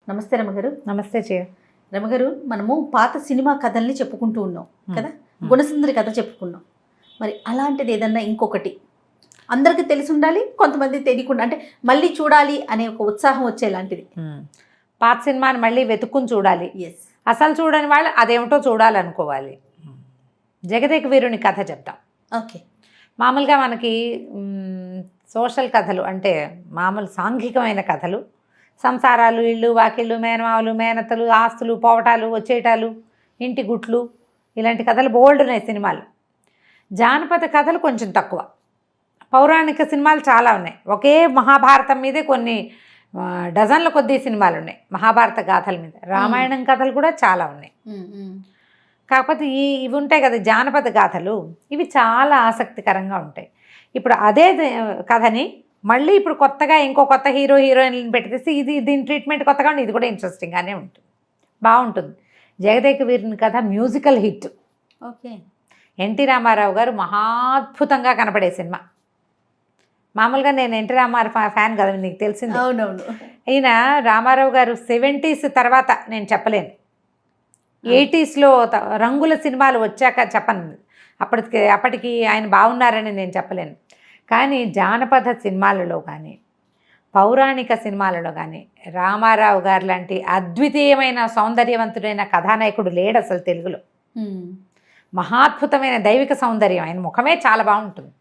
నమస్తే రమగారు. నమస్తే చే రమగారు, మనము పాత సినిమా కథల్ని చెప్పుకుంటూ ఉన్నాం కదా, గుణసుందరి కథ చెప్పుకున్నాం. మరి అలాంటిది ఏదన్నా ఇంకొకటి అందరికీ తెలిసి ఉండాలి, కొంతమంది తెలియకుండా, అంటే మళ్ళీ చూడాలి అనే ఒక ఉత్సాహం వచ్చేలాంటిది. పాత సినిమాని మళ్ళీ వెతుక్కుని చూడాలి. ఎస్, అసలు చూడని వాళ్ళు అదేమిటో చూడాలనుకోవాలి. జగదేక వీరుని కథ చెప్తాం. ఓకే. మామూలుగా మనకి సోషల్ కథలు అంటే మామూలు సాంఘికమైన కథలు, సంసారాలు, ఇళ్ళు వాకిళ్ళు, మేనమావులు, మేనతలు, ఆస్తులు, పోవటాలు, వచ్చేటాలు, ఇంటి గుట్లు, ఇలాంటి కథలు బోల్డ్ ఉన్నాయి సినిమాలు. జానపద కథలు కొంచెం తక్కువ. పౌరాణిక సినిమాలు చాలా ఉన్నాయి. ఒకే మహాభారతం మీదే కొన్ని డజన్ల కొద్దీ సినిమాలు ఉన్నాయి. మహాభారత గాథల మీద రామాయణం కథలు కూడా చాలా ఉన్నాయి. కాకపోతే ఇవి ఉంటాయి కదా జానపద గాథలు, ఇవి చాలా ఆసక్తికరంగా ఉంటాయి. ఇప్పుడు అదే కథని మళ్ళీ ఇప్పుడు కొత్తగా ఇంకో కొత్త హీరో హీరోయిన్లను పెట్టేసి దీని ట్రీట్మెంట్ కొత్తగా ఉంది. ఇది కూడా ఇంట్రెస్టింగ్గానే ఉంటుంది, బాగుంటుంది. Jagadeka Veeruni Katha musical hit. Okay. NT Ramarao గారు మహాద్భుతంగా కనపడే సినిమా. మామూలుగా నేను ఎన్టీ రామారావు ఫ్యాన్ కదా, నీకు తెలిసింది. అవునవును. ఈయన రామారావు గారు 70s తర్వాత నేను చెప్పలేను, 80sలో రంగుల సినిమాలు వచ్చాక చెప్పను. అప్పటికి ఆయన బాగున్నారని నేను చెప్పలేను. కానీ జానపద సినిమాలలో కానీ పౌరాణిక సినిమాలలో కానీ రామారావు గారు లాంటి అద్వితీయమైన సౌందర్యవంతుడైన కథానాయకుడు లేడు అసలు తెలుగులో. మహాద్భుతమైన దైవిక సౌందర్యం, ఆయన ముఖమే చాలా బాగుంటుంది.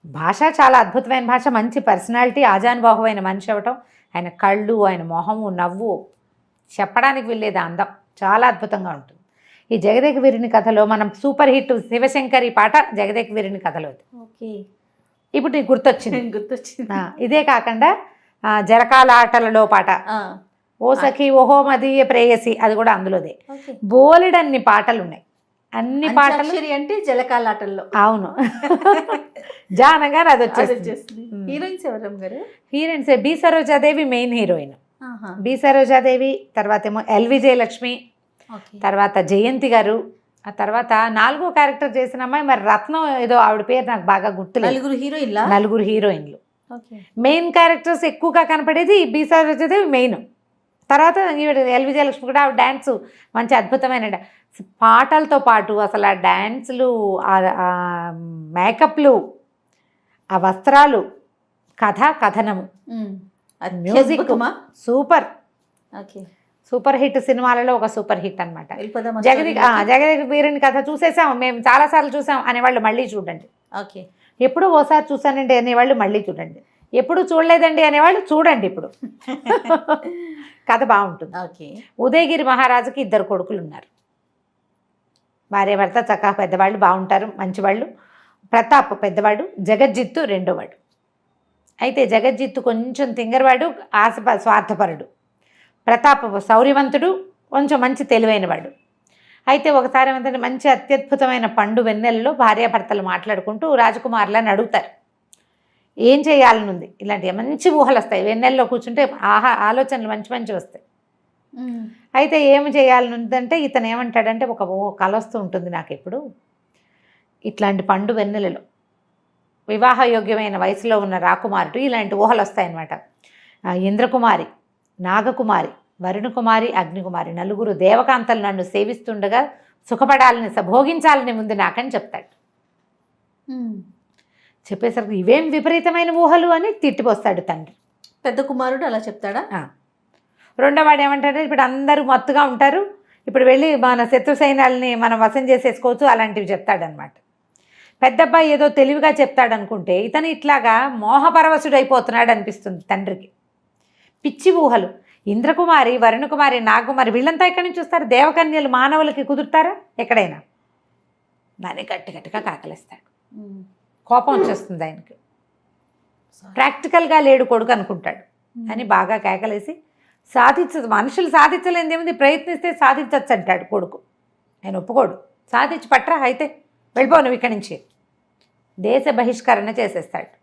భాష చాలా అద్భుతమైన భాష, మంచి పర్సనాలిటీ, ఆజానుబాహువైన మనిషి అవ్వటం, ఆయన కళ్ళు, ఆయన మొహము, నవ్వు చెప్పడానికి వెళ్ళేది అందం చాలా అద్భుతంగా ఉంటుంది. ఈ జగదేక వీరుని కథలో మనం సూపర్ హిట్ శివశంకరి పాట జగదేక వీరుని కథలో. ఓకే. ఇప్పుడు నీకు గుర్తొచ్చింది. ఇదే కాకుండా జరకాల ఆటలలో పాట, ఓ సఖి ఓహో మదీయ ప్రేయసి, అది కూడా అందులోదే. బోలెడన్ని పాటలు ఉన్నాయి. అన్ని పాటలు అంటే జలకాలాటల్లో. అవును, జానగారు అది వచ్చేస్తుంది. హీరోయిన్స్ ఎవరు గారు? Heroines B Sarojadevi main heroine. B Sarojadevi, తర్వాత ఏమో ఎల్ విజయలక్ష్మి, తర్వాత జయంతి గారు, ఆ తర్వాత 4వ క్యారెక్టర్ చేసిన అమ్మాయి మరి రత్నం ఏదో, ఆవిడ పేరు నాకు బాగా గుర్తులేదు. నలుగురు హీరోయిన్లు. మెయిన్ క్యారెక్టర్స్ ఎక్కువగా కనపడేది బి సరోజాదేవి మెయిన్. తర్వాత ఎల్ విజయలక్ష్మి కూడా, ఆవిడ డ్యాన్స్ మంచి అద్భుతమైన పాటలతో పాటు అసలు ఆ డ్యాన్సులు, ఆ మేకప్లు, ఆ వస్త్రాలు, కథనము, మ్యూజిక్ సూపర్. సూపర్ హిట్ సినిమాలలో ఒక సూపర్ హిట్ అనమాట. జగదేక వీరుని కథ చూసేసాం మేము, చాలాసార్లు చూసాం అనేవాళ్ళు మళ్ళీ చూడండి. ఓకే. ఎప్పుడు ఓసారి చూసానండి అనేవాళ్ళు మళ్ళీ చూడండి, ఎప్పుడు చూడలేదండి అనేవాళ్ళు చూడండి. ఇప్పుడు కథ బాగుంటుంది. ఓకే. ఉదయగిరి మహారాజుకి 2 కొడుకులు ఉన్నారు. భార్య భర్త చక్కగా పెద్దవాళ్ళు, బాగుంటారు, మంచివాళ్ళు. ప్రతాప్ పెద్దవాడు, జగజ్జిత్తు రెండోవాడు. అయితే జగజ్జిత్తు కొంచెం తింగరవాడు, స్వార్థపరుడు. ప్రతాప్ శౌర్యవంతుడు, కొంచెం మంచి తెలివైనవాడు. అయితే ఒకసారి ఏమంటే మంచి అత్యద్భుతమైన పండు వెన్నెలలో భార్యాభర్తలు మాట్లాడుకుంటూ రాజకుమారులని అడుగుతారు, ఏం చేయాలనుంది. ఇలాంటి మంచి ఊహలు వస్తాయి వెన్నెల్లో కూర్చుంటే, ఆలోచనలు మంచి మంచి వస్తాయి. అయితే ఏమి చేయాలనుందంటే ఇతను ఏమంటాడంటే, ఒక కల వస్తూ ఉంటుంది నాకు ఎప్పుడు, ఇట్లాంటి పండు వెన్నెలలో వివాహయోగ్యమైన వయసులో ఉన్న రాకుమారుడు, ఇలాంటి ఊహలు వస్తాయన్నమాట. ఇంద్రకుమారి, నాగకుమారి, వరుణకుమారి, అగ్నికుమారి, 4 దేవకాంతలు నన్ను సేవిస్తుండగా సుఖపడాలని, భోగించాలని ముందు నాకని చెప్తాడు. చెప్పేసరికి ఇవేం విపరీతమైన ఊహలు అని తిట్టిపోస్తాడు తండ్రి. పెద్ద కుమారుడు అలా చెప్తాడా? రెండోవాడు ఏమంటాడంటే, ఇప్పుడు అందరూ మత్తుగా ఉంటారు, ఇప్పుడు వెళ్ళి మన శత్రు సైన్యాలని మనం వశం చేసేసుకోవచ్చు, అలాంటివి చెప్తాడనమాట. పెద్దబ్బాయి ఏదో తెలివిగా చెప్తాడనుకుంటే ఇతను ఇట్లాగా మోహపరవశుడైపోతున్నాడు అనిపిస్తుంది తండ్రికి. పిచ్చి ఊహలు. ఇంద్రకుమారి, వరుణకుమారి, నాగకుమారి వీళ్ళంతా ఎక్కడి నుంచి వస్తారు? దేవకన్యలు మానవులకి కుదురుతారా ఎక్కడైనా? దాన్ని గట్టిగా కాకలేస్తాడు. కోపం వచ్చేస్తుంది ఆయనకి. ప్రాక్టికల్గా లేడు కొడుకు అనుకుంటాడు అని బాగా కేకలేసి, మనుషులు సాధించలేనిది ఏముంది, ప్రయత్నిస్తే సాధించవచ్చు అంటాడు కొడుకు. ఆయన ఒప్పుకోడు. సాధించి పట్రా, అయితే వెళ్ళిపో నువ్వు ఇక్కడి నుంచి, దేశ బహిష్కరణ చేసేస్తాడు.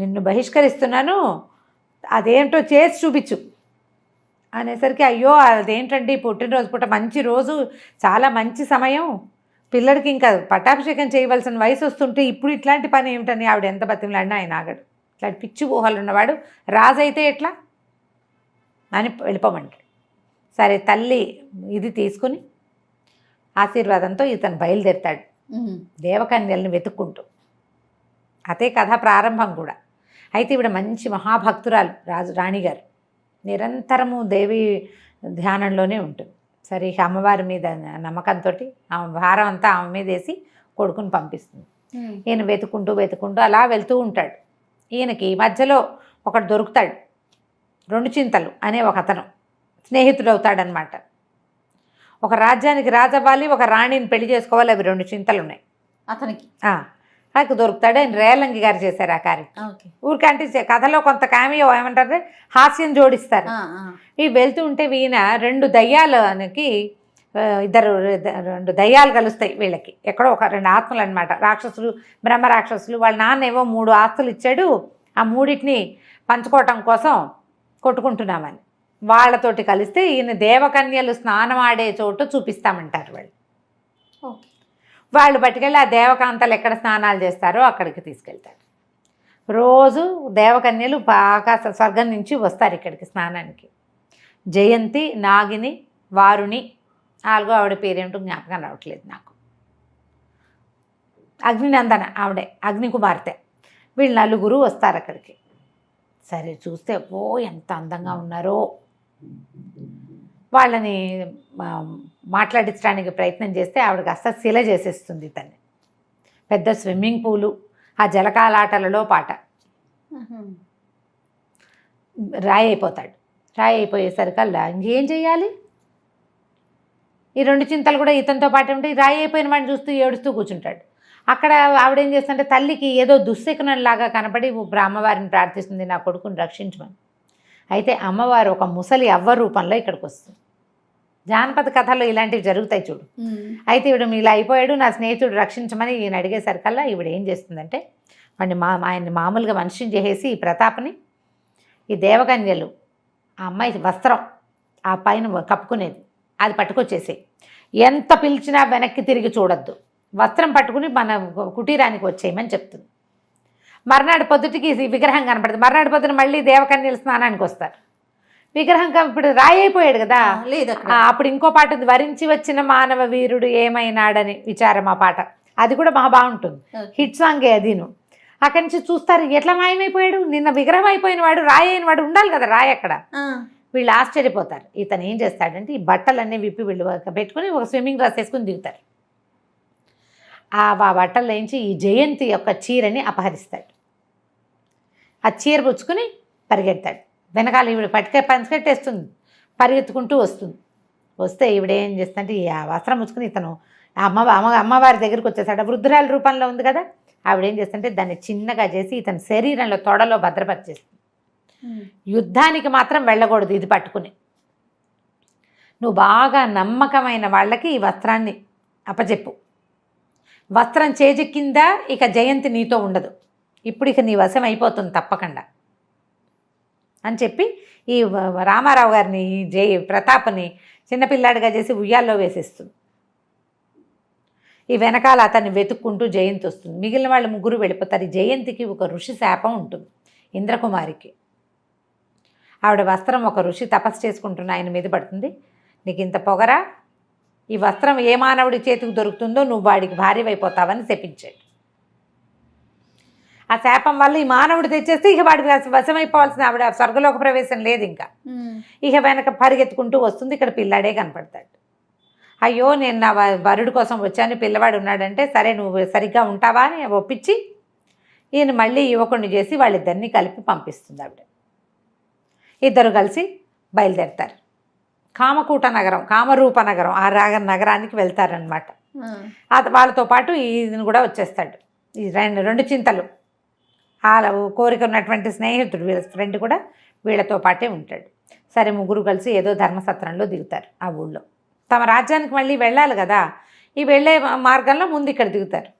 నిన్ను బహిష్కరిస్తున్నాను, అదేంటో చేసి చూపించు అనేసరికి, అయ్యో అదేంటండి పుట్టినరోజు పూట మంచి రోజు, చాలా మంచి సమయం, పిల్లడికి ఇంకా పట్టాభిషేకం చేయవలసిన వయసు వస్తుంటే ఇప్పుడు ఇట్లాంటి పని ఏమిటని ఆవిడ ఎంత బతిమలాడినా ఆయన ఆగడు. ఇట్లాంటి పిచ్చి ఊహలు ఉన్నవాడు రాజు అయితే ఎట్లా? అని వెళ్ళిపోమంటాడు. సరే తల్లి ఇది తీసుకుని ఆశీర్వాదంతో ఇతను బయలుదేరుతాడు దేవకన్యల్ని వెతుక్కుంటూ. అదే కథ ప్రారంభం కూడా. అయితే ఈవిడ మంచి మహాభక్తురాలు రాణిగారు, నిరంతరము దేవి ధ్యానంలోనే ఉంటుంది. సరే ఇక అమ్మవారి మీద నమ్మకంతో ఆమె భారం అంతా ఆమె మీద వేసి కొడుకుని పంపిస్తుంది. ఈయన వెతుకుంటూ అలా వెళ్తూ ఉంటాడు. ఈయనకి మధ్యలో ఒకడు దొరుకుతాడు, 2 చింతలు అనే ఒక అతను స్నేహితుడు అవుతాడనమాట. ఒక రాజ్యానికి రాజవ్వాలి, ఒక రాణిని పెళ్లి చేసుకోవాలి, అవి 2 చింతలు ఉన్నాయి అతనికి. నాకు దొరుకుతాడు. ఆయన రేలంగి గారు చేశారు ఆ కార్యం. ఊరికంటే కథలో కొంత కామియో ఏమంటారు హాస్యం జోడిస్తారు. ఇవి వెళ్తూ ఉంటే ఈయన 2 దయ్యాలకి 2 దయ్యాలు కలుస్తాయి వీళ్ళకి. ఎక్కడో ఒక 2 ఆత్మలు అనమాట, రాక్షసులు, బ్రహ్మ రాక్షసులు. వాళ్ళ నాన్న ఏవో 3 ఆస్తులు ఇచ్చాడు, ఆ 3టిని పంచుకోవటం కోసం కొట్టుకుంటున్నామని. వాళ్ళతోటి కలిస్తే ఈయన దేవకన్యలు స్నానం ఆడే చోటు చూపిస్తామంటారు వాళ్ళు. వాళ్ళు పట్టుకెళ్ళి ఆ దేవకాంతలు ఎక్కడ స్నానాలు చేస్తారో అక్కడికి తీసుకెళ్తారు. రోజు దేవకన్యలు బాగా స్వర్గం నుంచి వస్తారు ఇక్కడికి స్నానానికి. జయంతి, నాగిని, వారుణి, 4వ ఆవిడ పేరేంటో జ్ఞాపకం రావట్లేదు నాకు. అగ్నినందన ఆవిడే, అగ్ని కుమార్తె. వీళ్ళు 4 వస్తారు అక్కడికి. సరే చూస్తే ఎంత అందంగా ఉన్నారో. వాళ్ళని మాట్లాడించడానికి ప్రయత్నం చేస్తే ఆవిడకి అస్సలు శిల చేసేస్తుంది తన్ని. పెద్ద స్విమ్మింగ్ పూలు, ఆ జలకాలాటలలో పాట. రాయి అయిపోతాడు. రాయి అయిపోయేసరికల్లా ఇంకేం చేయాలి? ఈ 2 చింతలు కూడా ఇతనితో పాటు ఉంటే రాయి అయిపోయిన వాడిని చూస్తూ ఏడుస్తూ కూర్చుంటాడు. అక్కడ ఆవిడేం చేస్తుంటే తల్లికి ఏదో దుశ్శకునంలాగా కనపడి అమ్మవారిని ప్రార్థిస్తుంది, నా కొడుకుని రక్షించమని. అయితే అమ్మవారు ఒక ముసలి అవ్వ రూపంలో ఇక్కడికి వస్తుంది. జానపద కథల్లో ఇలాంటివి జరుగుతాయి చూడు. అయితే ఈవిడ ఇలా అయిపోయాడు, నా స్నేహితుడు రక్షించమని ఈయన అడిగేసరికల్లా ఈవిడ ఏం చేస్తుందంటే వాడిని ఆయన్ని మామూలుగా మనిషిని చేసేసి ఈ ప్రతాప్ని, ఈ దేవకన్యలు ఆ అమ్మాయి వస్త్రం ఆ పైన కప్పుకునేది అది పట్టుకొచ్చేసి, ఎంత పిలిచినా వెనక్కి తిరిగి చూడొద్దు, వస్త్రం పట్టుకుని మన కుటీరానికి వచ్చేయమని చెప్తుంది. మర్నాడు పొద్దుటికి విగ్రహం కనపడుతుంది. మర్నాడు పొద్దున మళ్ళీ దేవకన్యలు స్నానానికి వస్తారు. విగ్రహం ఇప్పుడు రాయి అయిపోయాడు కదా. అప్పుడు ఇంకో పాట ఉంది, వరించి వచ్చిన మానవ వీరుడు ఏమైనాడని విచారం. ఆ పాట అది కూడా మహా బాగుంటుంది, హిట్ సాంగే అదిను. అక్కడి నుంచి చూస్తారు ఎట్లా మాయమైపోయాడు, నిన్న విగ్రహం అయిపోయిన వాడు రాయి అయిన వాడు ఉండాలి కదా రాయి అక్కడ. వీళ్ళు ఆశ్చర్యపోతారు. ఇతను ఏం చేస్తాడంటే ఈ బట్టలన్నీ విప్పి వీళ్ళు పెట్టుకుని ఒక స్విమ్మింగ్ డ్రెస్ వేసుకుని దిగుతారు. ఆ బట్టలు వేయించి ఈ జయంతి యొక్క చీరని అపహరిస్తాడు. ఆ చీర పుచ్చుకుని పరిగెడతాడు. వెనకాల ఈవిడ పంచకట్టేస్తుంది, పరిగెత్తుకుంటూ వస్తుంది. వస్తే ఈవిడ ఏం చేస్తుందంటే ఆ వస్త్రం పుచ్చుకుని ఇతను అమ్మవారి దగ్గరికి వచ్చేసాడు. వృద్ధురాల రూపంలో ఉంది కదా. ఆవిడ ఏం చేస్తుంటే దాన్ని చిన్నగా చేసి ఇతని శరీరంలో తొడలో భద్రపరిచేస్తుంది. యుద్ధానికి మాత్రం వెళ్ళకూడదు ఇది పట్టుకుని. నువ్వు బాగా నమ్మకమైన వాళ్ళకి ఈ వస్త్రాన్ని అప్పచెప్పు. వస్త్రం చేజెక్కిందా ఇక జయంతి నీతో ఉండదు, ఇప్పుడు ఇక నీ వశం అయిపోతుంది తప్పకుండా అని చెప్పి ఈ రామారావు గారిని ప్రతాప్ని చిన్నపిల్లాడిగా చేసి ఉయ్యాల్లో వేసేస్తుంది. ఈ వెనకాల అతన్ని వెతుక్కుంటూ జయంతి వస్తుంది. మిగిలిన వాళ్ళు 3 వెళ్ళిపోతారు. ఈ జయంతికి ఒక ఋషి శాపం ఉంటుంది, ఇంద్రకుమారికి. ఆవిడ వస్త్రం ఒక ఋషి తపస్సు చేసుకుంటున్న ఆయన మీద పడుతుంది. నీకు ఇంత పొగరా, ఈ వస్త్రం ఏ మానవుడి చేతికి దొరుకుతుందో నువ్వు వాడికి భార్యవైపోతావని శపించాడు. ఆ శాపం వల్ల ఈ మానవుడు తెచ్చేస్తే ఇక వాడికి వశమైపోవాల్సిన ఆవిడ స్వర్గలోక ప్రవేశం లేదు ఇంకా. ఇక వెనక పరిగెత్తుకుంటూ వస్తుంది. ఇక్కడ పిల్లాడే కనపడతాడు. అయ్యో నేను నా వరుడి కోసం వచ్చాను, పిల్లవాడు ఉన్నాడంటే సరే నువ్వు సరిగ్గా ఉంటావా అని ఒప్పించి ఈయన మళ్ళీ యువకుడిని చేసి వాళ్ళిద్దరినీ కలిపి పంపిస్తుంది ఆవిడ. ఇద్దరు కలిసి బయలుదేరుతారు. కామకూట నగరం, కామరూప నగరం, ఆ నగరానికి వెళ్తారనమాట. వాళ్ళతో పాటు ఈయన కూడా వచ్చేస్తాడు. ఈ 2 చింతలు వాళ్ళ కోరిక ఉన్నటువంటి స్నేహితుడు వీళ్ళ ఫ్రెండ్ కూడా వీళ్ళతో పాటే ఉంటాడు. సరే 3 కలిసి ఏదో ధర్మసత్రంలో దిగుతారు. ఆ ఊళ్ళో తమ రాజ్యానికి మళ్ళీ వెళ్ళాలి కదా. ఈ వెళ్ళే మార్గంలో ముందు ఇక్కడ దిగుతారు.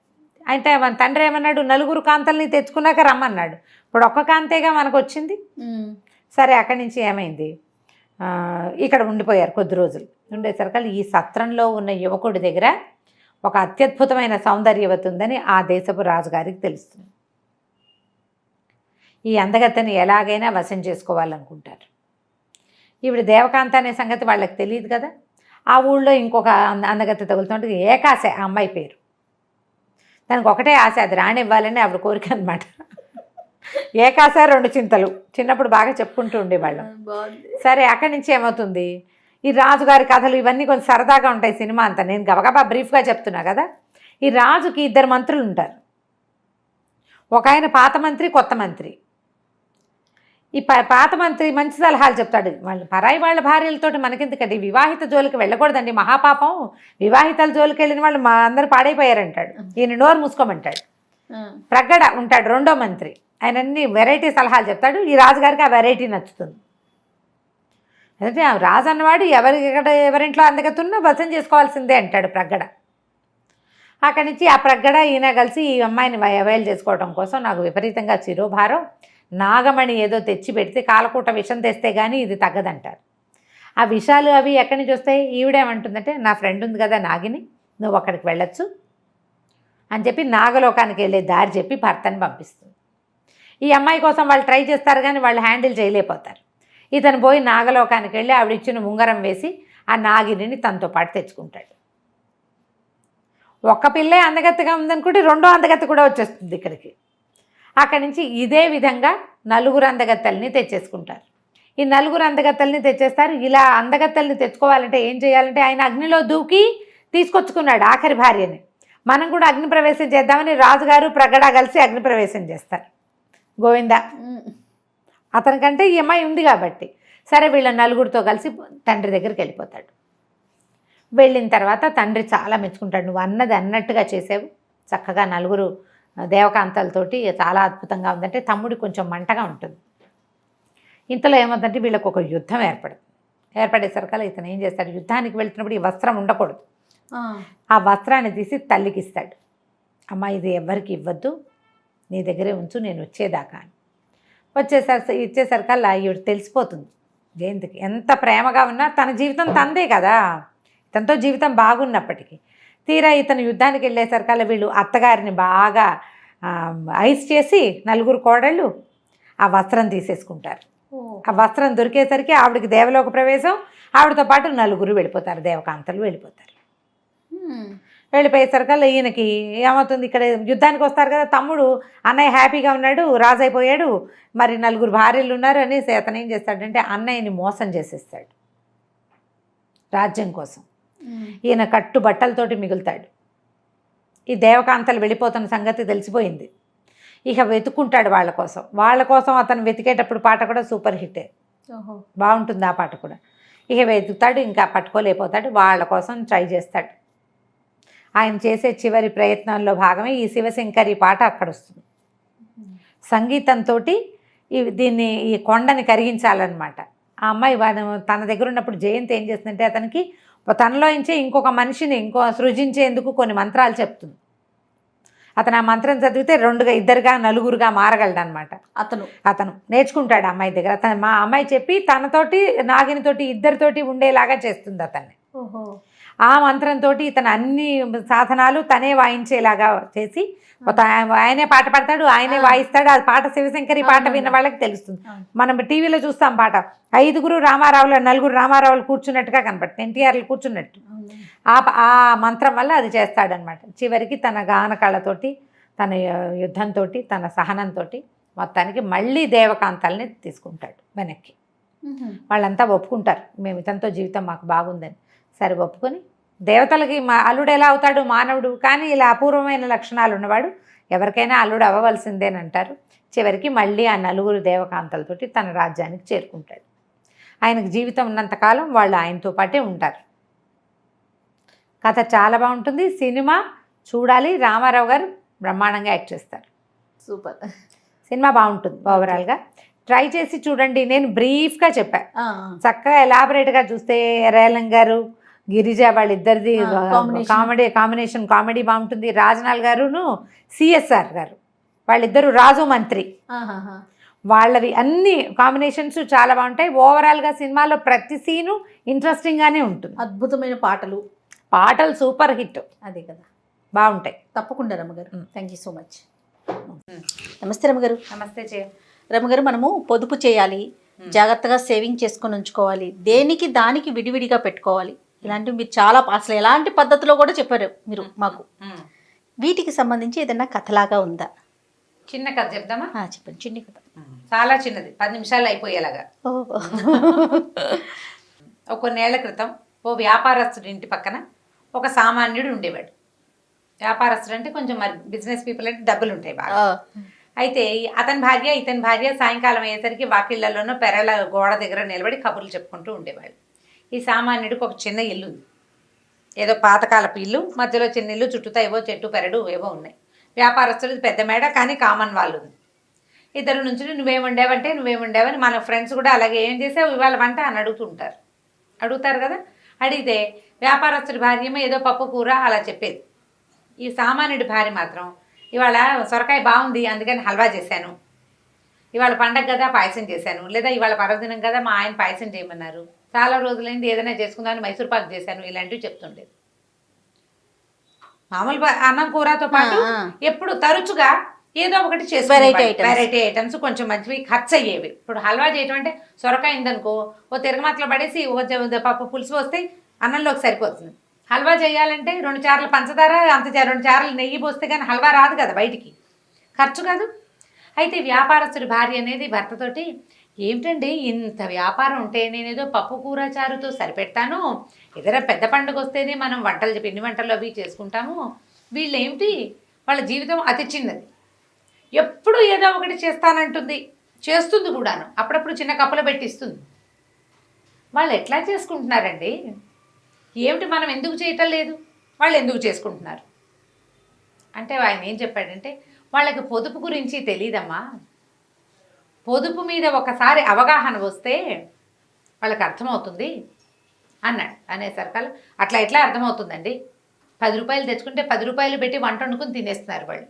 అంటే మన తండ్రి ఏమన్నాడు, 4 కాంతల్ని తెచ్చుకున్నాక రమ్మన్నాడు. ఇప్పుడు ఒక్క కాంతేగా మనకు వచ్చింది. సరే అక్కడి నుంచి ఏమైంది, ఇక్కడ ఉండిపోయారు కొద్ది రోజులు. ఉండేసరికి ఈ సత్రంలో ఉన్న యువకుడి దగ్గర ఒక అత్యద్భుతమైన సౌందర్యవతి ఉందని ఆ దేశపు రాజుగారికి తెలుస్తుంది. ఈ అందగత్తెని ఎలాగైనా వశం చేసుకోవాలనుకుంటారు. ఈవిడ దేవకాంత అనే సంగతి వాళ్ళకి తెలియదు కదా. ఆ ఊళ్ళో ఇంకొక అందగత్తె తగులుతుంటే ఏకాశ ఆ అమ్మాయి పేరు. దానికి ఒకటే ఆశ, అది రానివ్వాలని ఆవిడ కోరిక అనమాట. ఏకాశ 2 చింతలు చిన్నప్పుడు బాగా చెప్పుకుంటూ ఉండేవాళ్ళం. సరే, అక్కడి నుంచి ఏమవుతుంది, ఈ రాజుగారి కథలు ఇవన్నీ కొంచెం సరదాగా ఉంటాయి సినిమా అంతా. నేను గబగబా బ్రీఫ్గా చెప్తున్నా కదా. ఈ రాజుకి 2 మంత్రులు ఉంటారు. ఒక ఆయన పాత మంత్రి, కొత్త మంత్రి. ఈ పాత మంత్రి మంచి సలహాలు చెప్తాడు. వాళ్ళు పరాయి వాళ్ళ భార్యలతోటి మనకెందుకండి, వివాహిత జోలికి వెళ్ళకూడదండి, మహాపాపం. వివాహితల జోలికి వెళ్ళిన వాళ్ళు మా అందరూ పాడైపోయారంటాడు. ఈయన నోరు మూసుకోమంటాడు. ప్రగ్గడ ఉంటాడు 2వ మంత్రి. ఆయన అన్ని వెరైటీ సలహాలు చెప్తాడు. ఈ రాజుగారికి ఆ వెరైటీ నచ్చుతుంది. అంటే ఆ రాజు అన్నవాడు ఎవరింట్లో అందగతున్నా వశం చేసుకోవాల్సిందే అంటాడు ప్రగ్గడ. అక్కడి నుంచి ఆ ప్రగ్గడ ఈయన కలిసి ఈ అమ్మాయిని అవైల్ చేసుకోవడం కోసం నాకు విపరీతంగా శిరోభారం, నాగమణి ఏదో తెచ్చి పెడితే కాలకూట విషం తెస్తే కానీ ఇది తగ్గదంటారు. ఆ విషాలు అవి ఎక్కడి నుంచి వస్తాయి? ఈవిడేమంటుందంటే, నా ఫ్రెండ్ ఉంది కదా నాగిని, నువ్వు అక్కడికి వెళ్ళొచ్చు అని చెప్పి నాగలోకానికి వెళ్ళే దారి చెప్పి భర్తని పంపిస్తుంది. ఈ అమ్మాయి కోసం వాళ్ళు ట్రై చేస్తారు కానీ వాళ్ళు హ్యాండిల్ చేయలేకపోతారు. ఇతను పోయి నాగలోకానికి వెళ్ళి ఆవిడ ఇచ్చిన ఉంగరం వేసి ఆ నాగిని తనతో పాటు తెచ్చుకుంటాడు. ఒక్క పిల్లే అందగత్తెగా ఉందనుకుంటే 2వ అందగత్తె కూడా వచ్చేస్తుంది ఇక్కడికి. అక్కడి నుంచి ఇదే విధంగా 4 అందగత్తెల్ని తెచ్చేసుకుంటారు. ఈ 4 అందగత్తెల్ని తెచ్చేస్తారు. ఇలా అందగత్తెల్ని తెచ్చుకోవాలంటే ఏం చేయాలంటే, ఆయన అగ్నిలో దూకి తీసుకొచ్చుకున్నాడు ఆఖరి భార్యని. మనం కూడా అగ్ని ప్రవేశం చేద్దామని రాజుగారు ప్రగడ కలిసి అగ్ని ప్రవేశం చేస్తారు. గోవిందా, అతనికంటే ఈ అమ్మాయి ఉంది కాబట్టి. సరే, వీళ్ళ 4తో కలిసి తండ్రి దగ్గరికి వెళ్ళిపోతాడు. వెళ్ళిన తర్వాత తండ్రి చాలా మెచ్చుకుంటాడు. నువ్వు అన్నది అన్నట్టుగా చేసావు, చక్కగా 4 దేవకాంతలతోటి చాలా అద్భుతంగా ఉందంటే. తమ్ముడి కొంచెం మంటగా ఉంటుంది. ఇంతలో ఏమవుతుందంటే వీళ్ళకి ఒక యుద్ధం ఏర్పడేసరికల్లా ఇతను ఏం చేస్తాడు, యుద్ధానికి వెళ్తున్నప్పుడు ఈ వస్త్రం ఉండకూడదు, ఆ వస్త్రాన్ని తీసి తల్లికి ఇస్తాడు. అమ్మ, ఇది ఎవ్వరికి ఇవ్వద్దు, నీ దగ్గరే ఉంచు, నేను వచ్చేదాకా అని. ఇచ్చేసరికల్లా ఈవిడ తెలిసిపోతుంది జయంతికి. ఎంత ప్రేమగా ఉన్నా తన జీవితం తందే కదా, తనతో జీవితం బాగున్నప్పటికీ. తీరా ఇతను యుద్ధానికి వెళ్ళేసరికల్లా వీళ్ళు అత్తగారిని బాగా ఐస్ చేసి 4 కోడళ్ళు ఆ వస్త్రం తీసేసుకుంటారు. ఆ వస్త్రం దొరికేసరికి ఆవిడకి దేవలోక ప్రవేశం, ఆవిడతో పాటు 4 వెళ్ళిపోతారు, దేవకాంతలు వెళ్ళిపోతారు. వెళ్ళిపోయేసరికల్లా ఈయనకి ఏమవుతుంది, ఇక్కడ యుద్ధానికి వస్తారు కదా తమ్ముడు, అన్నయ్య హ్యాపీగా ఉన్నాడు, రాజు అయిపోయాడు, మరి 4 భార్యలు ఉన్నారు అనేసి అతను ఏం చేస్తాడంటే అన్నయ్యని మోసం చేసేస్తాడు రాజ్యం కోసం. ఈయన కట్టు బట్టలతోటి మిగులుతాడు. ఈ దేవకాంతలు వెళ్ళిపోతున్న సంగతి తెలిసిపోయింది. ఇక వెతుక్కుంటాడు వాళ్ళ కోసం. అతను వెతికేటప్పుడు పాట కూడా సూపర్ హిట్టే, బాగుంటుంది ఆ పాట కూడా. ఇక వెతుకుతాడు, ఇంకా పట్టుకోలేకపోతాడు, వాళ్ళ కోసం ట్రై చేస్తాడు. ఆయన చేసే చివరి ప్రయత్నంలో భాగమే ఈ శివశంకరి పాట అక్కడ వస్తుంది. సంగీతంతో ఈ కొండని కరిగించాలన్నమాట. ఆ అమ్మాయి తన దగ్గర ఉన్నప్పుడు జయంతి ఏం చేస్తుందంటే అతనికి తనలో ఇంచే ఇంకొక మనిషిని సృజించేందుకు కొన్ని మంత్రాలు చెప్తుంది. అతను ఆ మంత్రం చదివితే 2గా 4గా మారగలడు అనమాట. అతను నేర్చుకుంటాడు అమ్మాయి దగ్గర. మా అమ్మాయి చెప్పి తనతోటి నాగినితోటి ఇద్దరితోటి ఉండేలాగా చేస్తుంది అతన్ని. ఆ మంత్రంతో ఇతను అన్ని సాధనాలు తనే వాయించేలాగా చేసి ఆయనే పాట పాడతాడు, ఆయనే వాయిస్తాడు. ఆ పాట శివశంకరి పాట విన్న వాళ్ళకి తెలుస్తుంది. మనం టీవీలో చూస్తాం పాట, 5 రామారావులు 4 రామారావులు కూర్చున్నట్టుగా కనపడుతుంది, ఎన్టీఆర్లు కూర్చున్నట్టు. ఆ మంత్రం వల్ల అది చేస్తాడనమాట. చివరికి తన గాన కళతోటి, తన యుద్ధంతో, తన సహనంతో మొత్తానికి మళ్ళీ దేవకాంతాలని తీసుకుంటాడు వెనక్కి. వాళ్ళంతా ఒప్పుకుంటారు, మేము ఇతనితో జీవితం మాకు బాగుందని. సరే ఒప్పుకొని, దేవతలకి అల్లుడు ఎలా అవుతాడు, మానవుడు, కానీ ఇలా అపూర్వమైన లక్షణాలు ఉన్నవాడు ఎవరికైనా అల్లుడు అవ్వవలసిందేనంటారు. చివరికి మళ్ళీ ఆ 4 దేవకాంతలతోటి తన రాజ్యానికి చేరుకుంటాడు. ఆయనకు జీవితం ఉన్నంతకాలం వాళ్ళు ఆయనతో పాటే ఉంటారు. కథ చాలా బాగుంటుంది, సినిమా చూడాలి. రామారావు గారు బ్రహ్మాండంగా యాక్ట్ చేస్తారు. సూపర్ సినిమా బాగుంటుంది. ఓవరాల్గా ట్రై చేసి చూడండి. నేను బ్రీఫ్గా చెప్పాను, చక్కగా ఎలాబరేట్గా చూస్తే రేలం గారు, గిరిజ వాళ్ళిద్దరిది కాంబినేషన్ బాగుంటుంది. రాజనాల్ గారును సిఎస్ఆర్ గారు వాళ్ళిద్దరు రాజు మంత్రి, వాళ్ళవి అన్ని కాంబినేషన్స్ చాలా బాగుంటాయి. ఓవరాల్గా సినిమాలో ప్రతి సీను ఇంట్రెస్టింగ్గానే ఉంటుంది. అద్భుతమైన పాటలు సూపర్ హిట్. అదే కదా, బాగుంటాయి. తప్పకుండా రమ్మగారు. Thank you so much. నమస్తే రమ్మగారు. నమస్తే రమ్మగారు, మనము పొదుపు చేయాలి, జాగ్రత్తగా సేవింగ్ చేసుకొని ఉంచుకోవాలి, దేనికి దానికి విడివిడిగా పెట్టుకోవాలి. ఇలాంటివి మీరు చాలా అసలు ఎలాంటి పద్ధతిలో కూడా చెప్పారు మీరు మాకు. వీటికి సంబంధించి ఏదైనా కథలాగా ఉందా? చిన్న కథ చెప్దామా? చెప్పండి, చిన్న కథ. చాలా చిన్నది, 10 నిమిషాలు అయిపోయేలాగా. ఒక కొన్నేళ్ల క్రితం ఓ వ్యాపారస్తుడి ఇంటి పక్కన ఒక సామాన్యుడు ఉండేవాడు. వ్యాపారస్తుడు అంటే కొంచెం మరి బిజినెస్ పీపుల్ అంటే డబ్బులు ఉంటాయి బాగా. అయితే ఇతని భార్య సాయంకాలం అయ్యేసరికి వాకిళ్లలోనూ పెరల గోడ దగ్గర నిలబడి కబుర్లు చెప్పుకుంటూ ఉండేవాళ్ళు. ఈ సామాన్యుడికి ఒక చిన్న ఇల్లు ఉంది, ఏదో పాతకాలపు ఇల్లు, మధ్యలో చిన్న ఇల్లు, చుట్టూతా ఏవో చెట్టు పెరడు ఏవో ఉన్నాయి. వ్యాపారస్తుడు పెద్ద మేడ, కానీ కామన్ వాళ్ళు ఉంది. ఇద్దరు నుంచి నువ్వేముండేవని మన ఫ్రెండ్స్ కూడా అలాగే ఏం చేసావు ఇవాళ వంట అని అడుగుతారు కదా. అడిగితే వ్యాపారస్తుడి భార్య ఏదో పప్పు కూర అలా చెప్పేది. ఈ సామాన్యుడి భార్య మాత్రం ఇవాళ సొరకాయ బాగుంది అందుకని హల్వా చేశాను, ఇవాళ పండగ కదా పాయసం చేశాను, లేదా ఇవాళ పర్వదినం కదా మా ఆయన పాయసం చేయమన్నారు, చాలా రోజులైంది ఏదైనా చేసుకుందామని మైసూర్ పాక్ చేశాను, ఇలాంటివి చెప్తుండేది. మామూలు అన్నం కూరతో పాటు ఎప్పుడు తరచుగా ఏదో ఒకటి చేసి వెరైటీ ఐటమ్స్ కొంచెం మంచివి ఖర్చు అయ్యేవి. ఇప్పుడు హల్వా చేయటం అంటే సొరకాయ ఉందనుకో ఓ తిరగమాతలో పడేసి పప్పు పులుసు పోస్తే అన్నంలోకి సరిపోతుంది. హల్వా చేయాలంటే 2 చార్లు పంచదార, అంత 2 చార్లు నెయ్యి పోస్తే కానీ హల్వా రాదు కదా బయటికి, ఖర్చు కాదు. అయితే వ్యాపారస్తుడి భార్య అనేది భర్తతోటి, ఏమిటండి ఇంత వ్యాపారం ఉంటే నేనేదో పప్పు కూర చారుతో సరిపెడతాను, ఏదైనా పెద్ద పండుగ వస్తేనే మనం పిండి వంటలు అవి చేసుకుంటాము, వీళ్ళు ఏమిటి వాళ్ళ జీవితం అతి చిన్నది, ఎప్పుడు ఏదో ఒకటి చేస్తానంటుంది, చేస్తుంది కూడాను, అప్పుడప్పుడు చిన్న కప్పులో పెట్టిస్తుంది. వాళ్ళు ఎట్లా చేసుకుంటున్నారండి, ఏమిటి మనం ఎందుకు చేయటం లేదు, వాళ్ళు ఎందుకు చేసుకుంటున్నారు అంటే ఆయన ఏం చెప్పాడంటే, వాళ్ళకి పొదుపు గురించి తెలియదమ్మా, పొదుపు మీద ఒకసారి అవగాహన వస్తే వాళ్ళకి అర్థమవుతుంది అన్నాడు. అనేసరికల్లా అట్లా ఎట్లా అర్థమవుతుందండి, 10 రూపాయలు తెచ్చుకుంటే 10 రూపాయలు పెట్టి వంట వండుకుని తినేస్తున్నారు వాళ్ళు,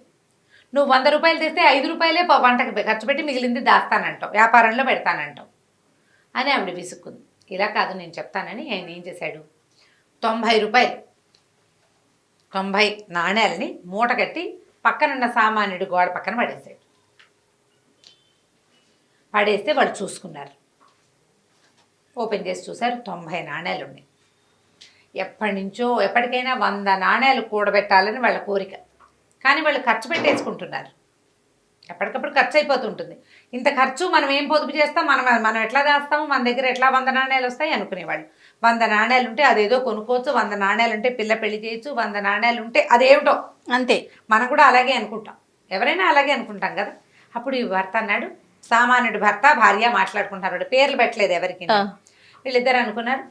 నువ్వు 100 రూపాయలు తెస్తే 5 రూపాయలే వంటకి ఖర్చు పెట్టి మిగిలింది దాస్తానంటావు, వ్యాపారంలో పెడతానంటావు అని ఆవిడ విసుక్కుంది. ఇలా కాదు నేను చెప్తానని ఆయన ఏం చేశాడు, 90 నాణ్యాలని మూట కట్టి పక్కనున్న సామాన్యుడి గోడ పక్కన పడేసాడు. పడేస్తే వాళ్ళు చూసుకున్నారు, ఓపెన్ చేసి చూశారు, 90 నాణ్యాలు ఉన్నాయి. ఎప్పటికైనా 100 నాణ్యాలు కూడబెట్టాలని వాళ్ళ కోరిక, కానీ వాళ్ళు ఖర్చు పెట్టేసుకుంటున్నారు, ఎప్పటికప్పుడు ఖర్చు అయిపోతుంటుంది. ఇంత ఖర్చు మనం ఏం పొదుపు చేస్తాం, మనం ఎట్లా దాస్తాము, మన దగ్గర ఎట్లా 100 నాణ్యాలు వస్తాయి అనుకునేవాళ్ళు. 100 నాణ్యాలు ఉంటే అదేదో కొనుక్కోవచ్చు, 100 నాణ్యాలు ఉంటే పిల్ల పెళ్లి చేయొచ్చు, 100 నాణ్యాలు ఉంటే అదేమిటో అంతే, మనం కూడా అలాగే అనుకుంటాం, ఎవరైనా అలాగే అనుకుంటాం కదా. అప్పుడు ఈ భర్త అన్నాడు, సామాన్యుడి భర్త భార్య మాట్లాడుకుంటున్నారు, పేర్లు పెట్టలేదు ఎవరికి, వీళ్ళిద్దరు అనుకున్నారు